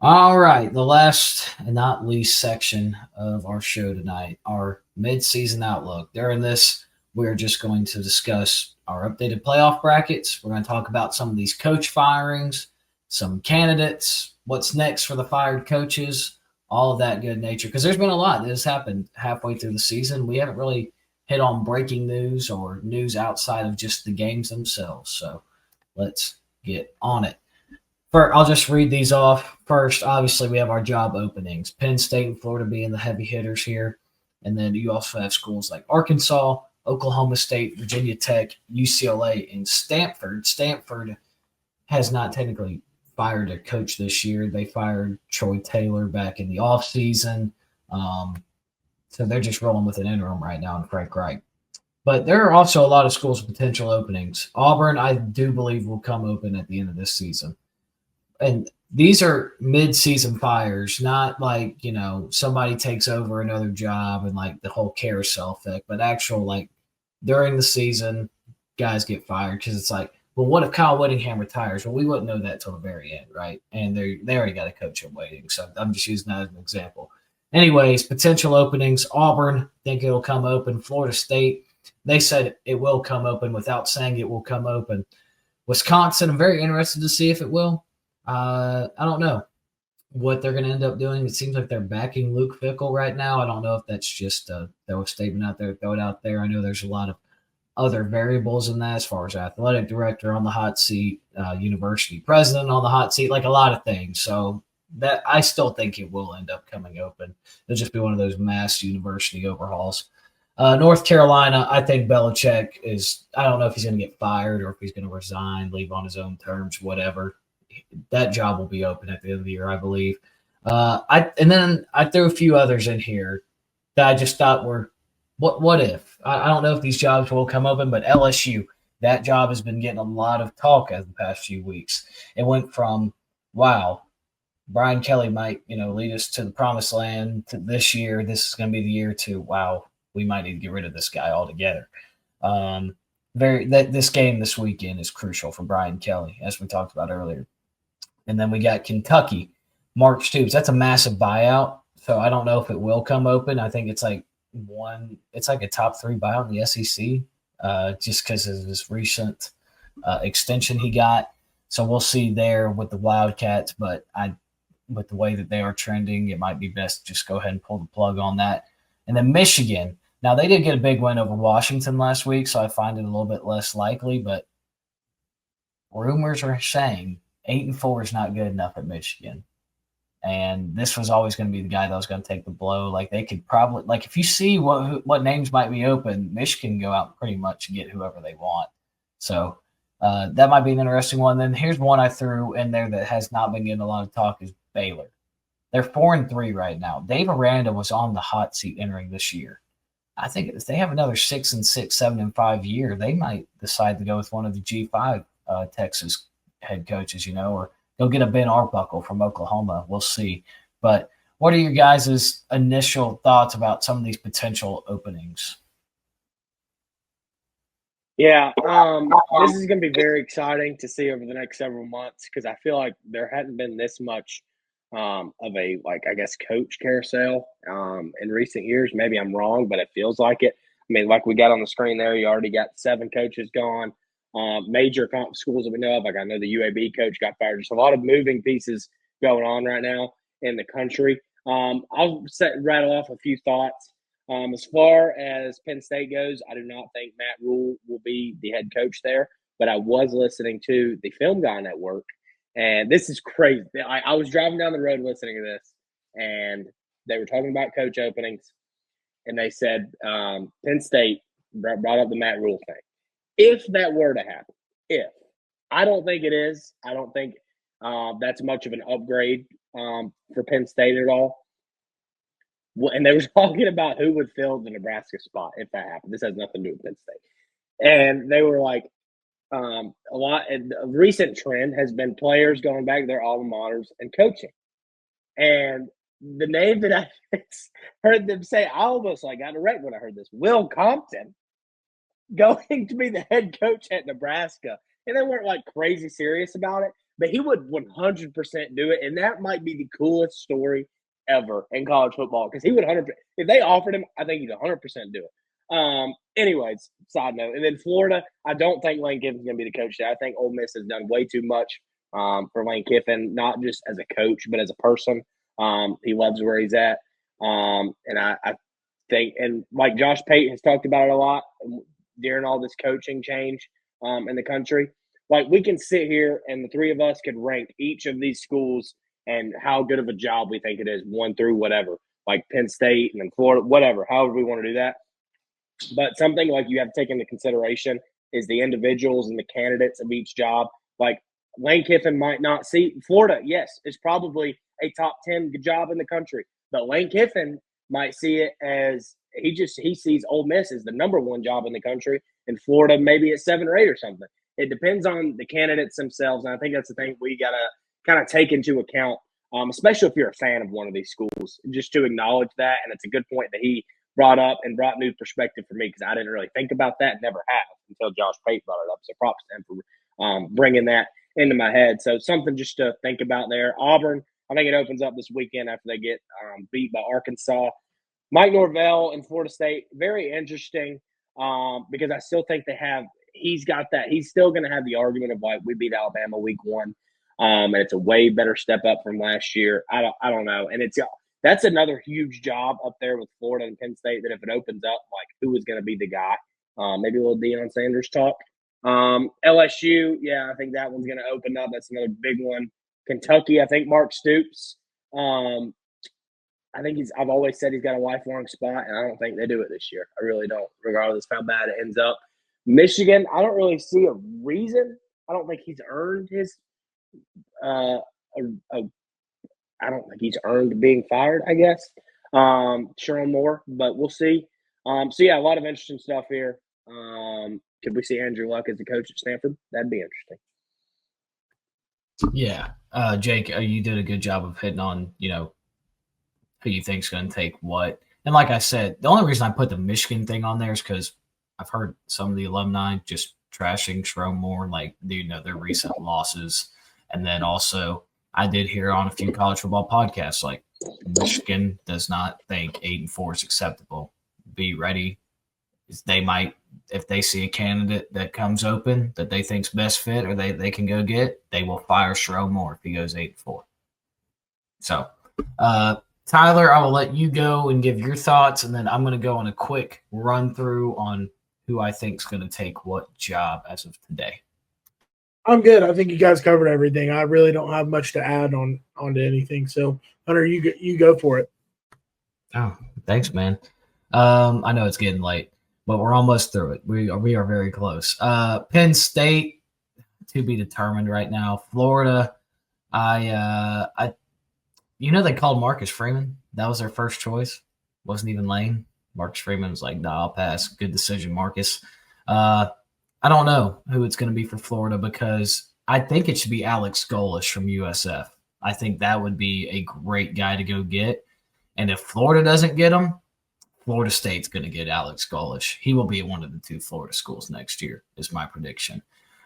All right, the last and not least section of our show tonight, our mid-season outlook. During this, we're just going to discuss our updated playoff brackets. We're going to talk about some of these coach firings, some candidates, what's next for the fired coaches, all of that good nature. Because there's been a lot that has happened halfway through the season. We haven't really hit on breaking news or news outside of just the games themselves. So let's get on it. I'll just read these off. First, obviously, we have our job openings. Penn State and Florida being the heavy hitters here. And then you also have schools like Arkansas, Oklahoma State, Virginia Tech, UCLA, and Stanford. Stanford has not technically fired a coach this year. They fired Troy Taylor back in the offseason. So they're just rolling with an interim right now and Frank Reich. But there are also a lot of schools with potential openings. Auburn, I do believe, will come open at the end of this season. And these are mid-season fires, not like, somebody takes over another job and like the whole carousel effect, but actual like during the season, guys get fired because it's like, well, what if Kyle Whittingham retires? Well, we wouldn't know that till the very end, right? And they already got a coach in waiting. So I'm just using that as an example. Anyways, potential openings. Auburn, think it'll come open. Florida State, they said it will come open without saying it will come open. Wisconsin, I'm very interested to see if it will. I don't know what they're going to end up doing. It seems like they're backing Luke Fickell right now. I don't know if that's just throw a statement out there, throw it out there. I know there's a lot of other variables in that as far as athletic director on the hot seat, university president on the hot seat, like a lot of things. So that I still think it will end up coming open. It'll just be one of those mass university overhauls. North Carolina, I think Belichick I don't know if he's going to get fired or if he's going to resign, leave on his own terms, whatever. That job will be open at the end of the year, I believe. And then I threw a few others in here that I just thought were, what if? I don't know if these jobs will come open, but LSU, that job has been getting a lot of talk as the past few weeks. It went from, wow, Brian Kelly might, lead us to the promised land to this year. This is going to be the year to, wow, we might need to get rid of this guy altogether. This game this weekend is crucial for Brian Kelly, as we talked about earlier. And then we got Kentucky, Mark Stoops. That's a massive buyout, so I don't know if it will come open. I think it's like a top 3 buyout in the SEC, just because of his recent extension he got. So we'll see there with the Wildcats, but with the way that they are trending, it might be best to just go ahead and pull the plug on that. And then Michigan. Now, they did get a big win over Washington last week, so I find it a little bit less likely, but rumors are saying 8-4 is not good enough at Michigan. And this was always going to be the guy that was going to take the blow. Like, they could probably, like, if you see what names might be open, Michigan can go out and pretty much get whoever they want. So that might be an interesting one. Then here's one I threw in there that has not been getting a lot of talk is Baylor. They're 4-3 right now. Dave Aranda was on the hot seat entering this year. I think if they have another 6-6, 7-5 year, they might decide to go with one of the G5 Texas head coaches, or go get a Ben Arbuckle from Oklahoma. We'll see. But what are your guys' initial thoughts about some of these potential openings? Yeah, this is going to be very exciting to see over the next several months because I feel like there hadn't been this much of a, coach carousel in recent years. Maybe I'm wrong, but it feels like it. I mean, like we got on the screen there, you already got 7 coaches gone. Major schools that we know of, like I know the UAB coach got fired. There's a lot of moving pieces going on right now in the country. I'll rattle off a few thoughts. As far as Penn State goes, I do not think Matt Rule will be the head coach there, but I was listening to the Film Guy Network, and this is crazy. I was driving down the road listening to this, and they were talking about coach openings, and they said Penn State brought up the Matt Rule thing. If that were to happen, I don't think it is. I don't think that's much of an upgrade for Penn State at all. And they were talking about who would fill the Nebraska spot if that happened. This has nothing to do with Penn State. And they were like, a recent trend has been players going back to their alma maters and coaching. And the name that I heard them say, I almost got erect when I heard this. Will Compton going to be the head coach at Nebraska. And they weren't crazy serious about it, but he would 100% do it. And that might be the coolest story ever in college football because he would 100%. If they offered him, I think he'd 100% do it. Anyways, side note. And then Florida, I don't think Lane Kiffin's going to be the coach there. I think Ole Miss has done way too much for Lane Kiffin, not just as a coach, but as a person. He loves where he's at. And I think, and like Josh Pate has talked about it a lot during all this coaching change in the country. We can sit here and the three of us could rank each of these schools and how good of a job we think it is, 1 through whatever, like Penn State and then Florida, whatever, however we want to do that. But something you have to take into consideration is the individuals and the candidates of each job. Lane Kiffin might not see Florida, yes, is probably a top 10 job in the country. But Lane Kiffin might see it as he sees Ole Miss as the number 1 job in the country, and Florida maybe at 7 or 8 or something. It depends on the candidates themselves, and I think that's the thing we got to kind of take into account, especially if you're a fan of one of these schools, just to acknowledge that. And it's a good point that he brought up and brought new perspective for me because I didn't really think about that, never have until Josh Pate brought it up. So props to him for bringing that into my head. So something just to think about there. Auburn, I think it opens up this weekend after they get beat by Arkansas. Mike Norvell and Florida State, very interesting because I still think he's got that. He's still going to have the argument of we beat Alabama week 1. And it's a way better step up from last year. I don't know. And that's another huge job up there with Florida and Penn State that if it opens up, who is going to be the guy? Maybe a little Deion Sanders talk. LSU, yeah, I think that one's going to open up. That's another big one. Kentucky, I think Mark Stoops. I think I've always said he's got a lifelong spot, and I don't think they do it this year. I really don't, regardless of how bad it ends up. Michigan, I don't really see a reason. I don't think he's earned his I don't think he's earned being fired, I guess. Sherman Moore, but we'll see. So, yeah, a lot of interesting stuff here. Could we see Andrew Luck as the coach at Stanford? That'd be interesting. Yeah. Jake, you did a good job of hitting on, who you think's going to take what. And like I said, the only reason I put the Michigan thing on there is because I've heard some of the alumni just trashing Sherman Moore, their recent losses. And then also I did hear on a few college football podcasts, Michigan does not think 8-4 is acceptable. Be ready. They might if they see a candidate that comes open that they think's best fit or they can go get, they will fire Sherrone Moore if he goes 8-4. So, Tyler, I will let you go and give your thoughts, and then I'm going to go on a quick run through on who I think is going to take what job as of today. I'm good. I think you guys covered everything. I really don't have much to add onto anything. So, Hunter, you go for it. Oh, thanks, man. I know it's getting late, but we're almost through it. We are very close. Penn State to be determined right now. Florida, they called Marcus Freeman. That was their first choice. Wasn't even Lane. Marcus Freeman was like, "Nah, I'll pass. Good decision, Marcus." I don't know who it's going to be for Florida because I think it should be Alex Golish from USF. I think that would be a great guy to go get. And if Florida doesn't get him, Florida State's going to get Alex Golish. He will be at one of the 2 Florida schools next year, is my prediction.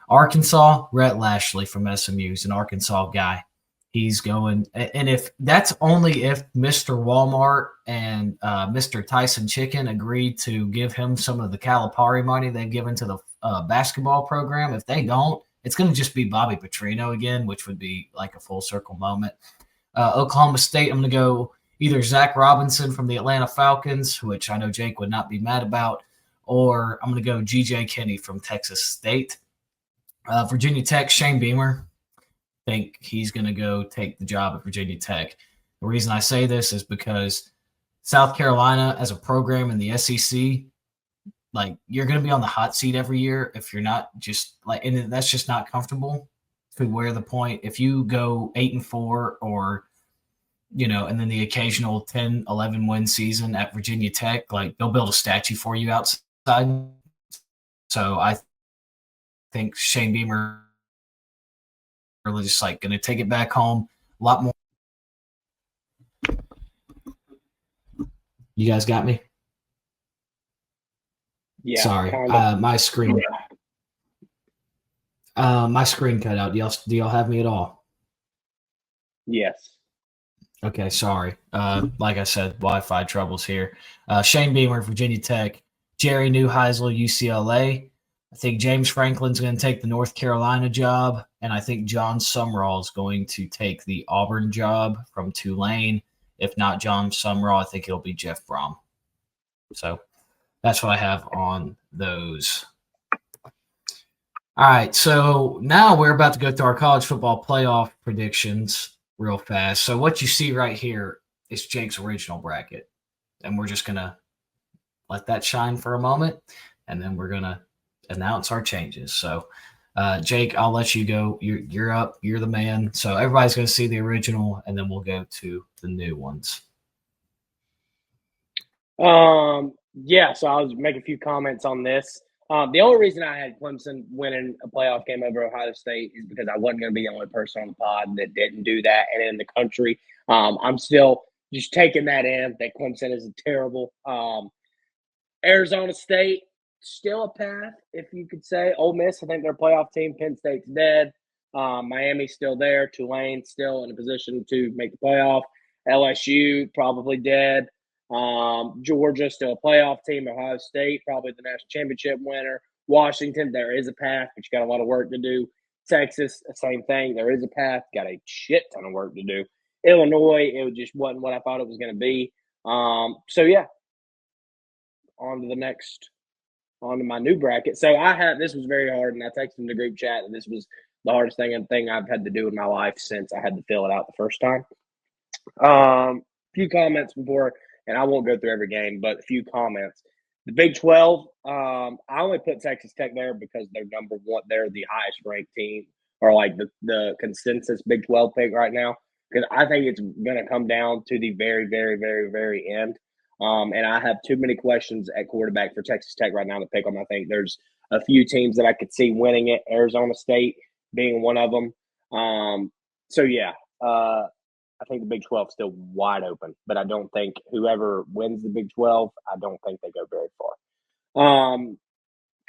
Arkansas, Rhett Lashley from SMU is an Arkansas guy. He's going, and if that's only if Mr. Walmart and Mr. Tyson Chicken agreed to give him some of the Calipari money they've given to the basketball program. If they don't, it's going to just be Bobby Petrino again, which would be like a full circle moment. Oklahoma State, I'm going to go either Zach Robinson from the Atlanta Falcons, which I know Jake would not be mad about, or I'm going to go G.J. Kinney from Texas State. Virginia Tech, Shane Beamer. I think he's going to go take the job at Virginia Tech. The reason I say this is because South Carolina as a program in the SEC, like you're going to be on the hot seat every year if you're not just like, and that's just not comfortable to wear the point. If you go 8-4 or, and then the occasional 10, 11 win season at Virginia Tech, like they'll build a statue for you outside. So I think Shane Beamer really just like going to take it back home a lot more. You guys got me? Yeah. Sorry, my screen. My screen cut out. Do y'all have me at all? Yes. Okay, sorry. Like I said, Wi-Fi troubles here. Shane Beamer, Virginia Tech. Jerry Neuheisel, UCLA. I think James Franklin's going to take the North Carolina job, and I think John Sumrall is going to take the Auburn job from Tulane. If not John Sumrall, I think it'll be Jeff Brom. So that's what I have on those. All right, so now we're about to go through our college football playoff predictions real fast. So what you see right here is Jake's original bracket, and we're just going to let that shine for a moment, and then we're going to announce our changes. So, Jake, I'll let you go. You're up. You're the man. So everybody's going to see the original, and then we'll go to the new ones. Yeah, so I'll make a few comments on this. The only reason I had Clemson winning a playoff game over Ohio State is because I wasn't going to be the only person on the pod that didn't do that. And in the country, I'm still just taking that in, that Clemson is terrible. Arizona State, still a path, if you could say. Ole Miss, I think they're a playoff team. Penn State's dead. Miami's still there. Tulane still in a position to make the playoff. LSU, probably dead. Georgia, still a playoff team. Ohio State, probably the national championship winner. Washington, there is a path, but you got a lot of work to do. Texas, the same thing. There is a path. Got a shit ton of work to do. Illinois, it just wasn't what I thought it was going to be. So, yeah. On to my new bracket. So this was very hard, and I texted in the group chat that this was the hardest thing I've had to do in my life since I had to fill it out the first time. Few comments before, and I won't go through every game, but a few comments. The Big 12, I only put Texas Tech there because they're number one. They're the highest ranked team, or like the consensus Big 12 pick right now, because I think it's going to come down to the very, very, very, very end. And I have too many questions at quarterback for Texas Tech right now to pick them. I think there's a few teams that I could see winning it, Arizona State being one of them. So, yeah, I think the Big 12 is still wide open, but I don't think whoever wins the Big 12, I don't think they go very far.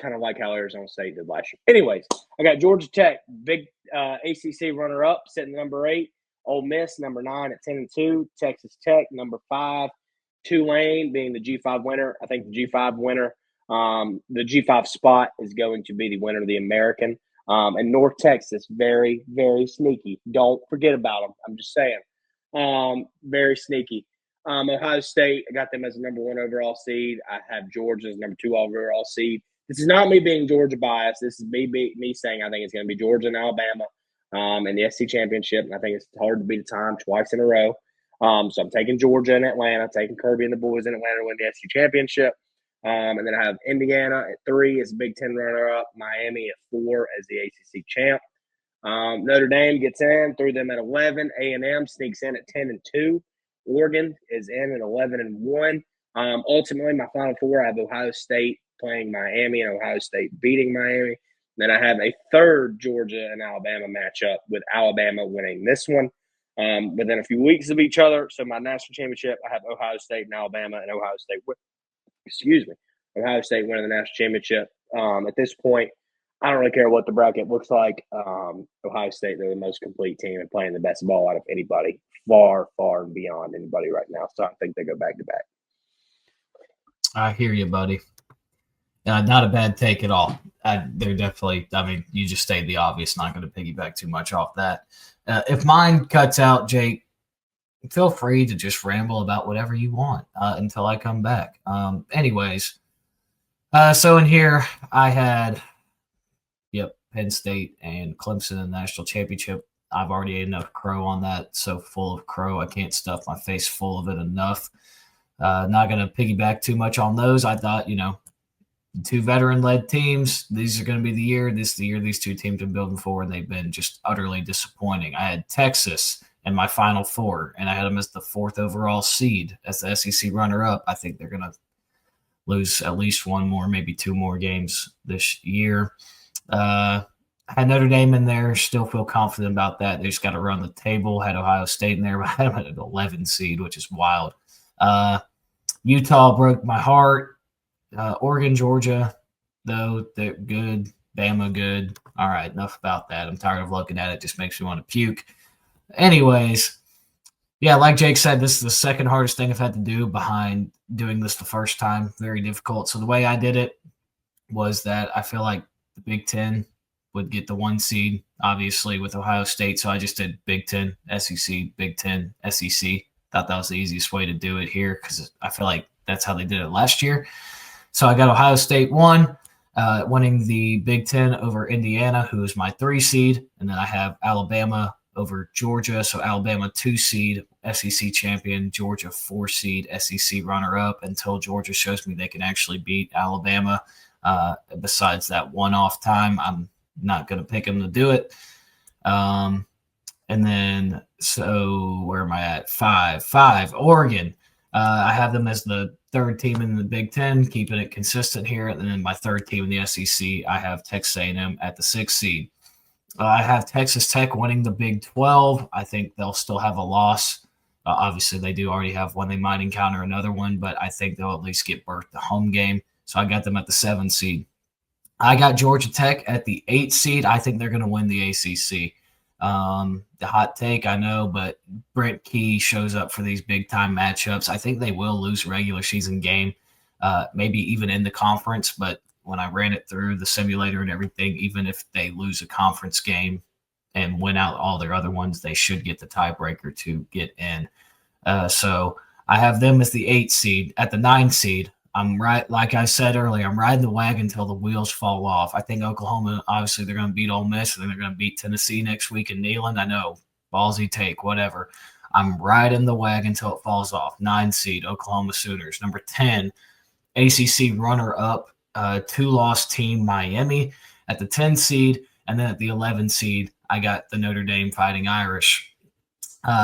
Kind of like how Arizona State did last year. Anyways, I got Georgia Tech, big ACC runner-up, sitting number 8. Ole Miss, number 9 at 10-2. Texas Tech, number 5. Tulane being the G5 winner. I think the G5 winner The G5 spot is going to be the winner of the American. And North Texas, very, very sneaky. Don't forget about them. I'm just saying. Very sneaky. Ohio State, I got them as a number 1 overall seed. I have Georgia as number 2 overall seed. This is not me being Georgia biased. This is me saying I think it's going to be Georgia and Alabama in the SEC championship. And I think it's hard to beat a time twice in a row. So I'm taking Georgia and Atlanta, taking Kirby and the boys in Atlanta to win the SEC championship. And then I have Indiana at 3 as a Big Ten runner-up, Miami at 4 as the ACC champ. Notre Dame gets in, threw them at 11. A&M sneaks in at 10-2. Oregon is in at 11-1. Ultimately, my Final Four, I have Ohio State playing Miami and Ohio State beating Miami. Then I have a third Georgia and Alabama matchup with Alabama winning this one within a few weeks of each other. So my national championship, I have Ohio State and Alabama, and Ohio State winning the national championship. At this point, I don't really care what the bracket looks like. Ohio State, they're the most complete team and playing the best ball out of anybody, far, far and beyond anybody right now. So I think they go back to back. I hear you, buddy. Not a bad take at all. They're definitely, I mean, you just stated the obvious, not going to piggyback too much off that. If mine cuts out, Jake, feel free to just ramble about whatever you want until I come back. Anyways, so in here I had, Penn State and Clemson in the national championship. I've already ate enough crow on that, so full of crow. I can't stuff my face full of it enough. Not going to piggyback too much on those. I thought, 2 veteran-led teams, these are going to be the year. This is the year these 2 teams have been building for, and they've been just utterly disappointing. I had Texas in my Final Four, and I had them as the 4th overall seed as the SEC runner-up. I think they're going to lose at least 1 more, maybe 2 more games this year. I had Notre Dame in there, still feel confident about that. They just got to run the table. Had Ohio State in there, but I had them at an 11 seed, which is wild. Utah broke my heart. Oregon, Georgia, though, they're good. Bama, good. All right, enough about that. I'm tired of looking at it. It just makes me want to puke. Anyways, like Jake said, this is the second hardest thing I've had to do behind doing this the first time. Very difficult. So the way I did it was that I feel like the Big Ten would get the 1 seed, obviously, with Ohio State. So I just did Big Ten, SEC, Big Ten, SEC. Thought that was the easiest way to do it here because I feel like that's how they did it last year. So I got Ohio State 1, winning the Big Ten over Indiana, who is my 3 seed. And then I have Alabama over Georgia. So Alabama 2 seed, SEC champion, Georgia 4 seed, SEC runner-up, until Georgia shows me they can actually beat Alabama. Besides that one-off time, I'm not going to pick them to do it. And then, so where am I at? 5, Oregon. I have them as the 3rd team in the Big Ten, keeping it consistent here. And then my 3rd team in the SEC, I have Texas A&M at the 6th seed. I have Texas Tech winning the Big 12. I think they'll still have a loss. Obviously, they do already have one. They might encounter another one, but I think they'll at least get berthed the home game. So I got them at the 7th seed. I got Georgia Tech at the 8th seed. I think they're going to win the ACC. The hot take, I know, but Brent Key shows up for these big-time matchups. I think they will lose a regular season game, maybe even in the conference. But when I ran it through the simulator and everything, even if they lose a conference game and win out all their other ones, they should get the tiebreaker to get in. So I have them as the 8th seed. At the 9th seed, I'm right, like I said earlier, I'm riding the wagon until the wheels fall off. I think Oklahoma, obviously, they're going to beat Ole Miss, and then they're going to beat Tennessee next week in Neyland. I know, ballsy take, whatever. I'm riding the wagon until it falls off. 9 seed, Oklahoma Sooners. Number 10, ACC runner-up, 2-loss team, Miami at the 10 seed. And then at the 11 seed, I got the Notre Dame Fighting Irish.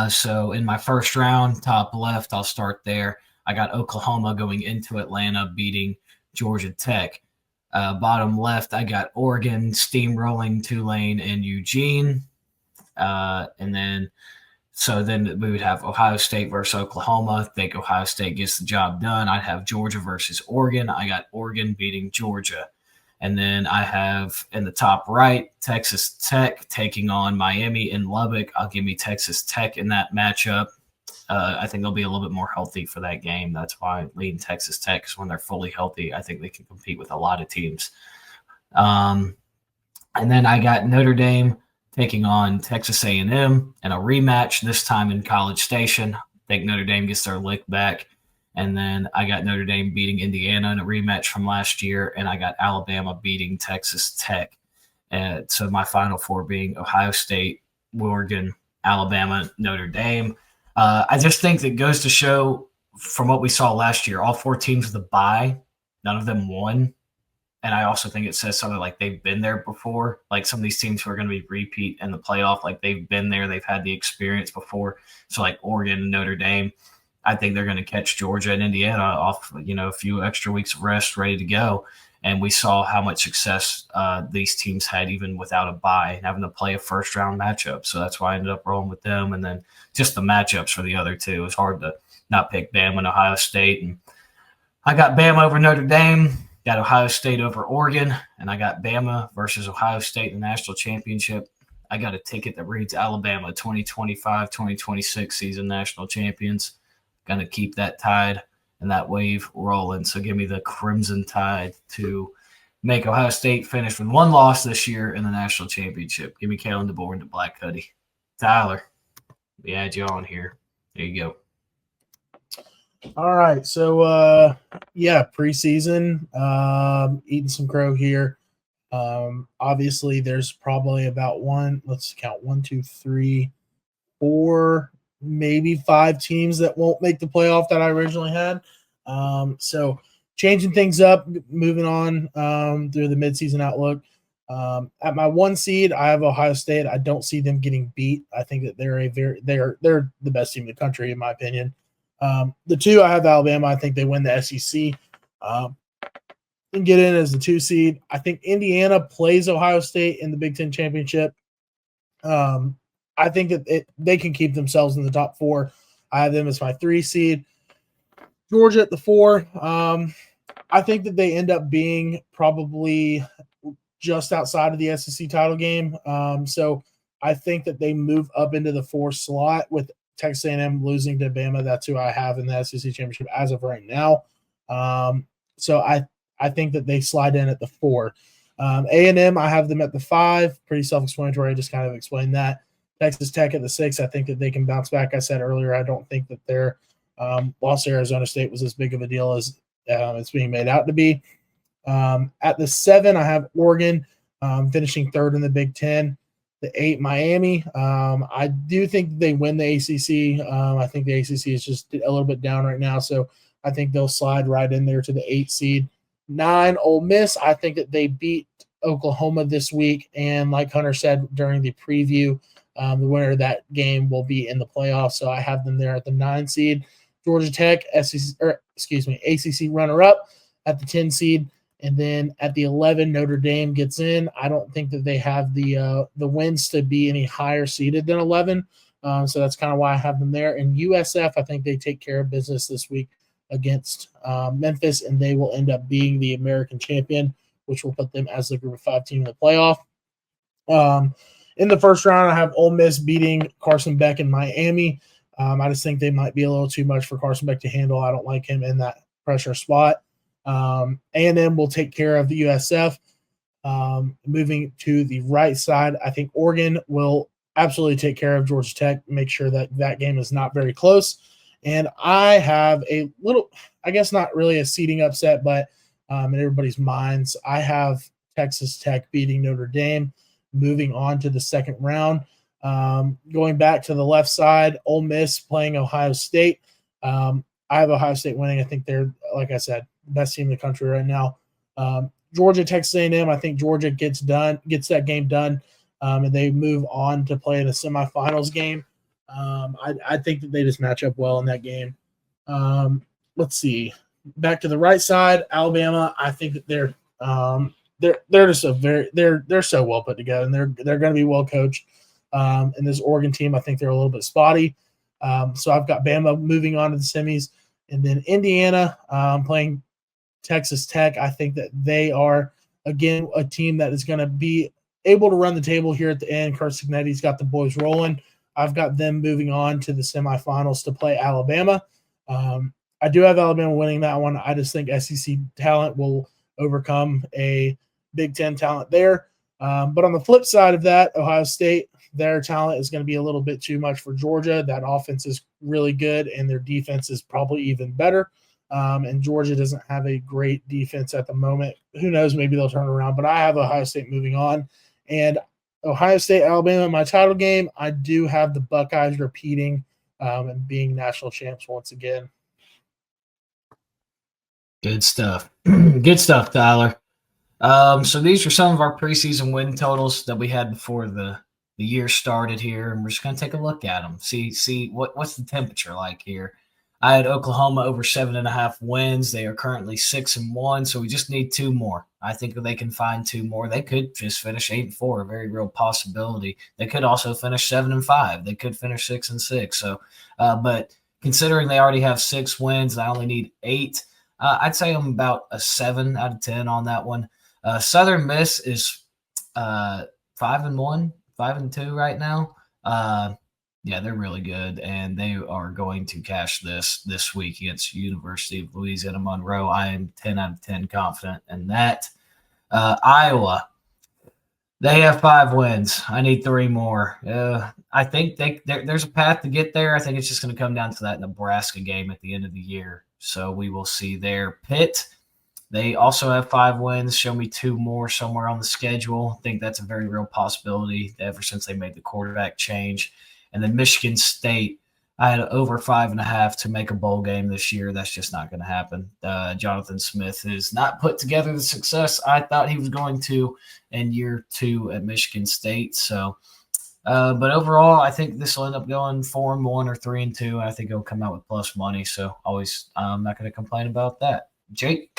So in my first round, top left, I'll start there. I got Oklahoma going into Atlanta, beating Georgia Tech. Bottom left, I got Oregon steamrolling Tulane and Eugene. And then we would have Ohio State versus Oklahoma. I think Ohio State gets the job done. I'd have Georgia versus Oregon. I got Oregon beating Georgia. And then I have in the top right, Texas Tech taking on Miami in Lubbock. I'll give me Texas Tech in that matchup. I think they'll be a little bit more healthy for that game. That's why I'm leading Texas Tech, because when they're fully healthy, I think they can compete with a lot of teams. And then I got Notre Dame taking on Texas A&M in a rematch, this time in College Station. I think Notre Dame gets their lick back. And then I got Notre Dame beating Indiana in a rematch from last year, and I got Alabama beating Texas Tech. So my Final Four being Ohio State, Oregon, Alabama, Notre Dame. I just think that goes to show from what we saw last year, all 4 teams with a bye, none of them won. And I also think it says something like they've been there before. Like some of these teams who are going to be repeat in the playoff, like they've been there, they've had the experience before. So like Oregon and Notre Dame, I think they're going to catch Georgia and Indiana off, a few extra weeks of rest, ready to go. And we saw how much success these teams had even without a bye and having to play a first-round matchup. So that's why I ended up rolling with them. And then just the matchups for the other two. It's hard to not pick Bama and Ohio State. And I got Bama over Notre Dame, got Ohio State over Oregon, and I got Bama versus Ohio State in the national championship. I got a ticket that reads Alabama 2025-2026 season national champions. Going to keep that tide and that wave rolling. So give me the Crimson Tide to make Ohio State finish with 1 loss this year in the national championship. Give me Kalen DeBoer and the Black Hoodie. Tyler, we add you on here. There you go. All right. So, preseason, eating some crow here. Obviously, there's probably about 1, 2, 3, 4, maybe 5 teams that won't make the playoff that I originally had. So changing things up, moving on through the midseason outlook. At my 1 seed, I have Ohio State. I don't see them getting beat. I think that they're the best team in the country, in my opinion. The 2, I have Alabama. I think they win the SEC and get in as the 2 seed. I think Indiana plays Ohio State in the Big Ten championship. I think that they can keep themselves in the top 4. I have them as my 3 seed. Georgia at the 4. I think that they end up being probably just outside of the SEC title game. So I think that they move up into the 4 slot with Texas A&M losing to Bama. That's who I have in the SEC championship as of right now. So I think that they slide in at the 4. A&M, I have them at the 5. Pretty self-explanatory. I just kind of explained that. Texas Tech at the 6. I think that they can bounce back. I said earlier, I don't think that their loss to Arizona State was as big of a deal as it's being made out to be. At the 7, I have Oregon finishing 3rd in the Big Ten. The 8, Miami. I do think they win the ACC. I think the ACC is just a little bit down right now, so I think they'll slide right in there to the 8 seed. 9, Ole Miss. I think that they beat Oklahoma this week, and like Hunter said during the preview, the winner of that game will be in the playoffs, so I have them there at the 9 seed. Georgia Tech, ACC runner-up at the 10 seed. And then at the 11, Notre Dame gets in. I don't think that they have the wins to be any higher seeded than 11. So that's kind of why I have them there. And USF, I think they take care of business this week against Memphis, and they will end up being the American champion, which will put them as the Group of 5 team in the playoff. In the first round, I have Ole Miss beating Carson Beck in Miami. I just think they might be a little too much for Carson Beck to handle. I don't like him in that pressure spot. A&M will take care of the USF. Moving to the right side, I think Oregon will absolutely take care of Georgia Tech, make sure that that game is not very close. And I have a little, I guess not really a seeding upset, but in everybody's minds, I have Texas Tech beating Notre Dame, moving on to the second round. Going back to the left side, Ole Miss playing Ohio State. I have Ohio State winning. I think they're, like I said, best team in the country right now. Georgia, Texas A&M, I think Georgia gets that game done, and they move on to play in a semifinals game. I think that they just match up well in that game. Let's see. Back to the right side, Alabama. I think that they're just they're so well put together, and they're going to be well coached. And this Oregon team, I think they're a little bit spotty. So I've got Bama moving on to the semis, and then Indiana playing Texas Tech. I think that they are, again, a team that is going to be able to run the table here at the end. Kurt Signetti's got the boys rolling. I've got them moving on to the semifinals to play Alabama. I do have Alabama winning that one. I just think SEC talent will overcome a Big Ten talent there. But on the flip side of that, Ohio State, their talent is going to be a little bit too much for Georgia. That offense is really good, and their defense is probably even better. And Georgia doesn't have a great defense at the moment. Who knows? Maybe they'll turn around. But I have Ohio State moving on. And Ohio State, Alabama, my title game, I do have the Buckeyes repeating and being national champs once again. Good stuff. Good stuff, Tyler. So these are some of our preseason win totals that we had before the year started here, and we're just going to take a look at them. See what's the temperature like here. I had Oklahoma over 7.5 wins. They are currently 6-1, so we just need 2 more. I think they can find 2 more. They could just finish 8-4, a very real possibility. They could also finish 7-5. They could finish 6-6. So, but considering they already have 6 wins, I only need 8. I'd say I'm about a 7 out of 10 on that one. Southern Miss is 5-1, 5-2 right now. Yeah, they're really good, and they are going to cash this week against University of Louisiana Monroe. I am 10 out of 10 confident in that. Iowa, they have 5 wins. I need 3 more. I think there's a path to get there. I think it's just going to come down to that Nebraska game at the end of the year. So we will see there. Pitt, they also have 5 wins. Show me 2 more somewhere on the schedule. I think that's a very real possibility ever since they made the quarterback change. And then Michigan State, I had over 5.5 to make a bowl game this year. That's just not going to happen. Jonathan Smith has not put together the success I thought he was going to in year 2 at Michigan State. So, but overall, I think this will end up going 4-1 or 3-2. And I think it'll come out with plus money. So I'm not going to complain about that. Jake?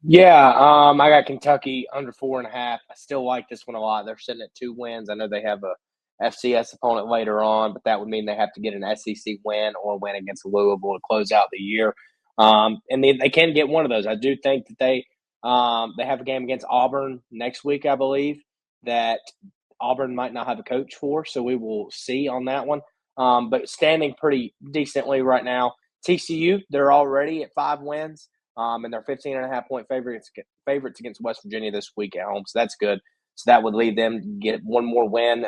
Yeah, I got Kentucky under 4.5. I still like this one a lot. They're sitting at 2 wins. I know they have a FCS opponent later on, but that would mean they have to get an SEC win or win against Louisville to close out the year. And they can get one of those. I do think that they have a game against Auburn next week, I believe, that Auburn might not have a coach for, so we will see on that one. But standing pretty decently right now. TCU, they're already at 5 wins. And they're 15.5-point favorites against West Virginia this week at home. So that's good. So that would leave them to get 1 more win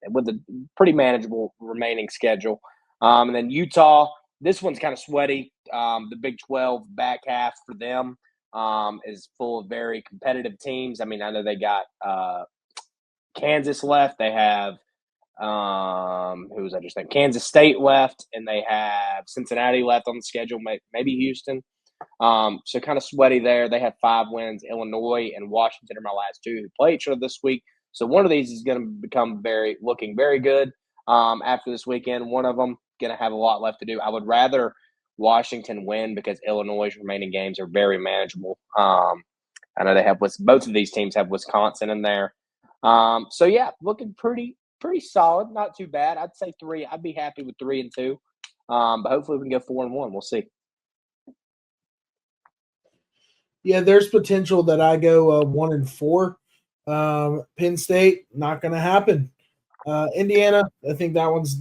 with a pretty manageable remaining schedule. And then Utah, this one's kind of sweaty. The Big 12 back half for them is full of very competitive teams. I mean, I know they got Kansas left. They have who was I just thinking? Kansas State left, and they have Cincinnati left on the schedule, maybe Houston. So kind of sweaty there. They have 5 wins. Illinois and Washington are my last 2 who play each other this week. So one of these is going to become looking very good after this weekend. One of them going to have a lot left to do. I would rather Washington win because Illinois' remaining games are very manageable. I know they have both of these teams have Wisconsin in there. So yeah, looking pretty solid. Not too bad. I'd say 3. I'd be happy with 3 and 2. But hopefully we can go 4-1. We'll see. Yeah, there's potential that I go 1-4. Penn State, not going to happen. Indiana, I think that one's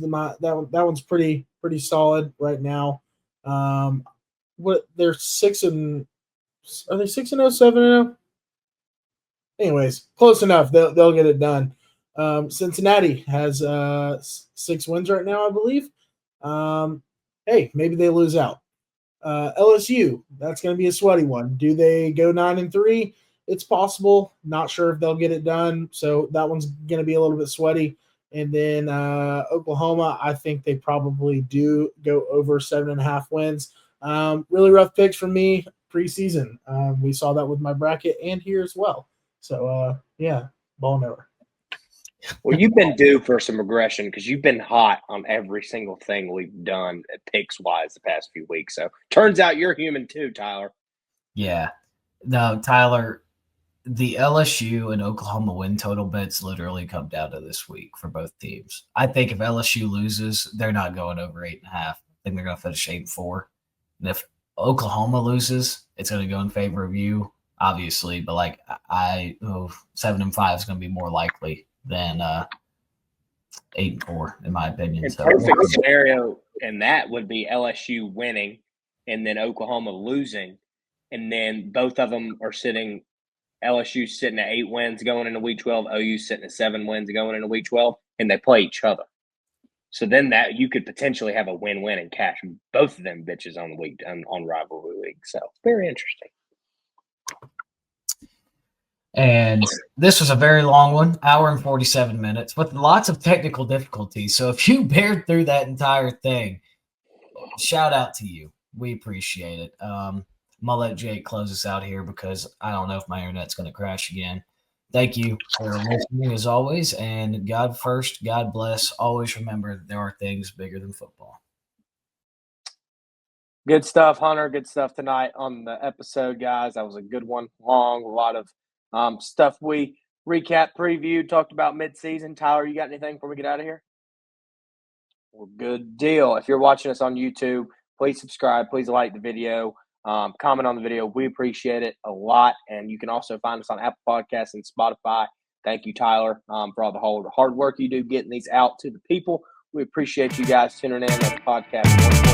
pretty solid right now. They're 6-0, 7-0? Anyways, close enough. They'll get it done. Cincinnati has 6 wins right now, I believe. Hey, maybe they lose out. LSU, that's going to be a sweaty one. Do they go 9-3? It's possible. Not sure if they'll get it done. So that one's going to be a little bit sweaty. And then Oklahoma, I think they probably do go over 7.5 wins. Really rough picks for me preseason. We saw that with my bracket and here as well. So, yeah, ball never. Well, you've been due for some regression because you've been hot on every single thing we've done picks-wise the past few weeks. So turns out you're human too, Tyler. Yeah. No, Tyler, the LSU and Oklahoma win total bets literally come down to this week for both teams. I think if LSU loses, they're not going over 8.5. I think they're going to finish 8-4. And if Oklahoma loses, it's going to go in favor of you, obviously. But 7-5 is going to be more likely than 8-4, in my opinion. And So perfect scenario in that would be LSU winning and then Oklahoma losing, and then both of them are sitting. LSU sitting at 8 wins going into Week 12. OU sitting at 7 wins going into Week 12, and they play each other. So then that you could potentially have a win-win and cash both of them bitches on the week on rivalry week. So very interesting. And this was a very long one, hour and 47 minutes, with lots of technical difficulties. So if you bared through that entire thing, shout out to you. We appreciate it. I'm going to let Jake close us out here because I don't know if my internet's going to crash again. Thank you for listening as always. And God first, God bless. Always remember there are things bigger than football. Good stuff, Hunter. Good stuff tonight on the episode, guys. That was a good one. Long, a lot of stuff we recap, previewed, talked about midseason. Tyler, you got anything before we get out of here? Well, good deal. If you're watching us on YouTube, please subscribe. Please like the video. Comment on the video. We appreciate it a lot. And you can also find us on Apple Podcasts and Spotify. Thank you, Tyler, for all the hard work you do getting these out to the people. We appreciate you guys tuning in on the podcast.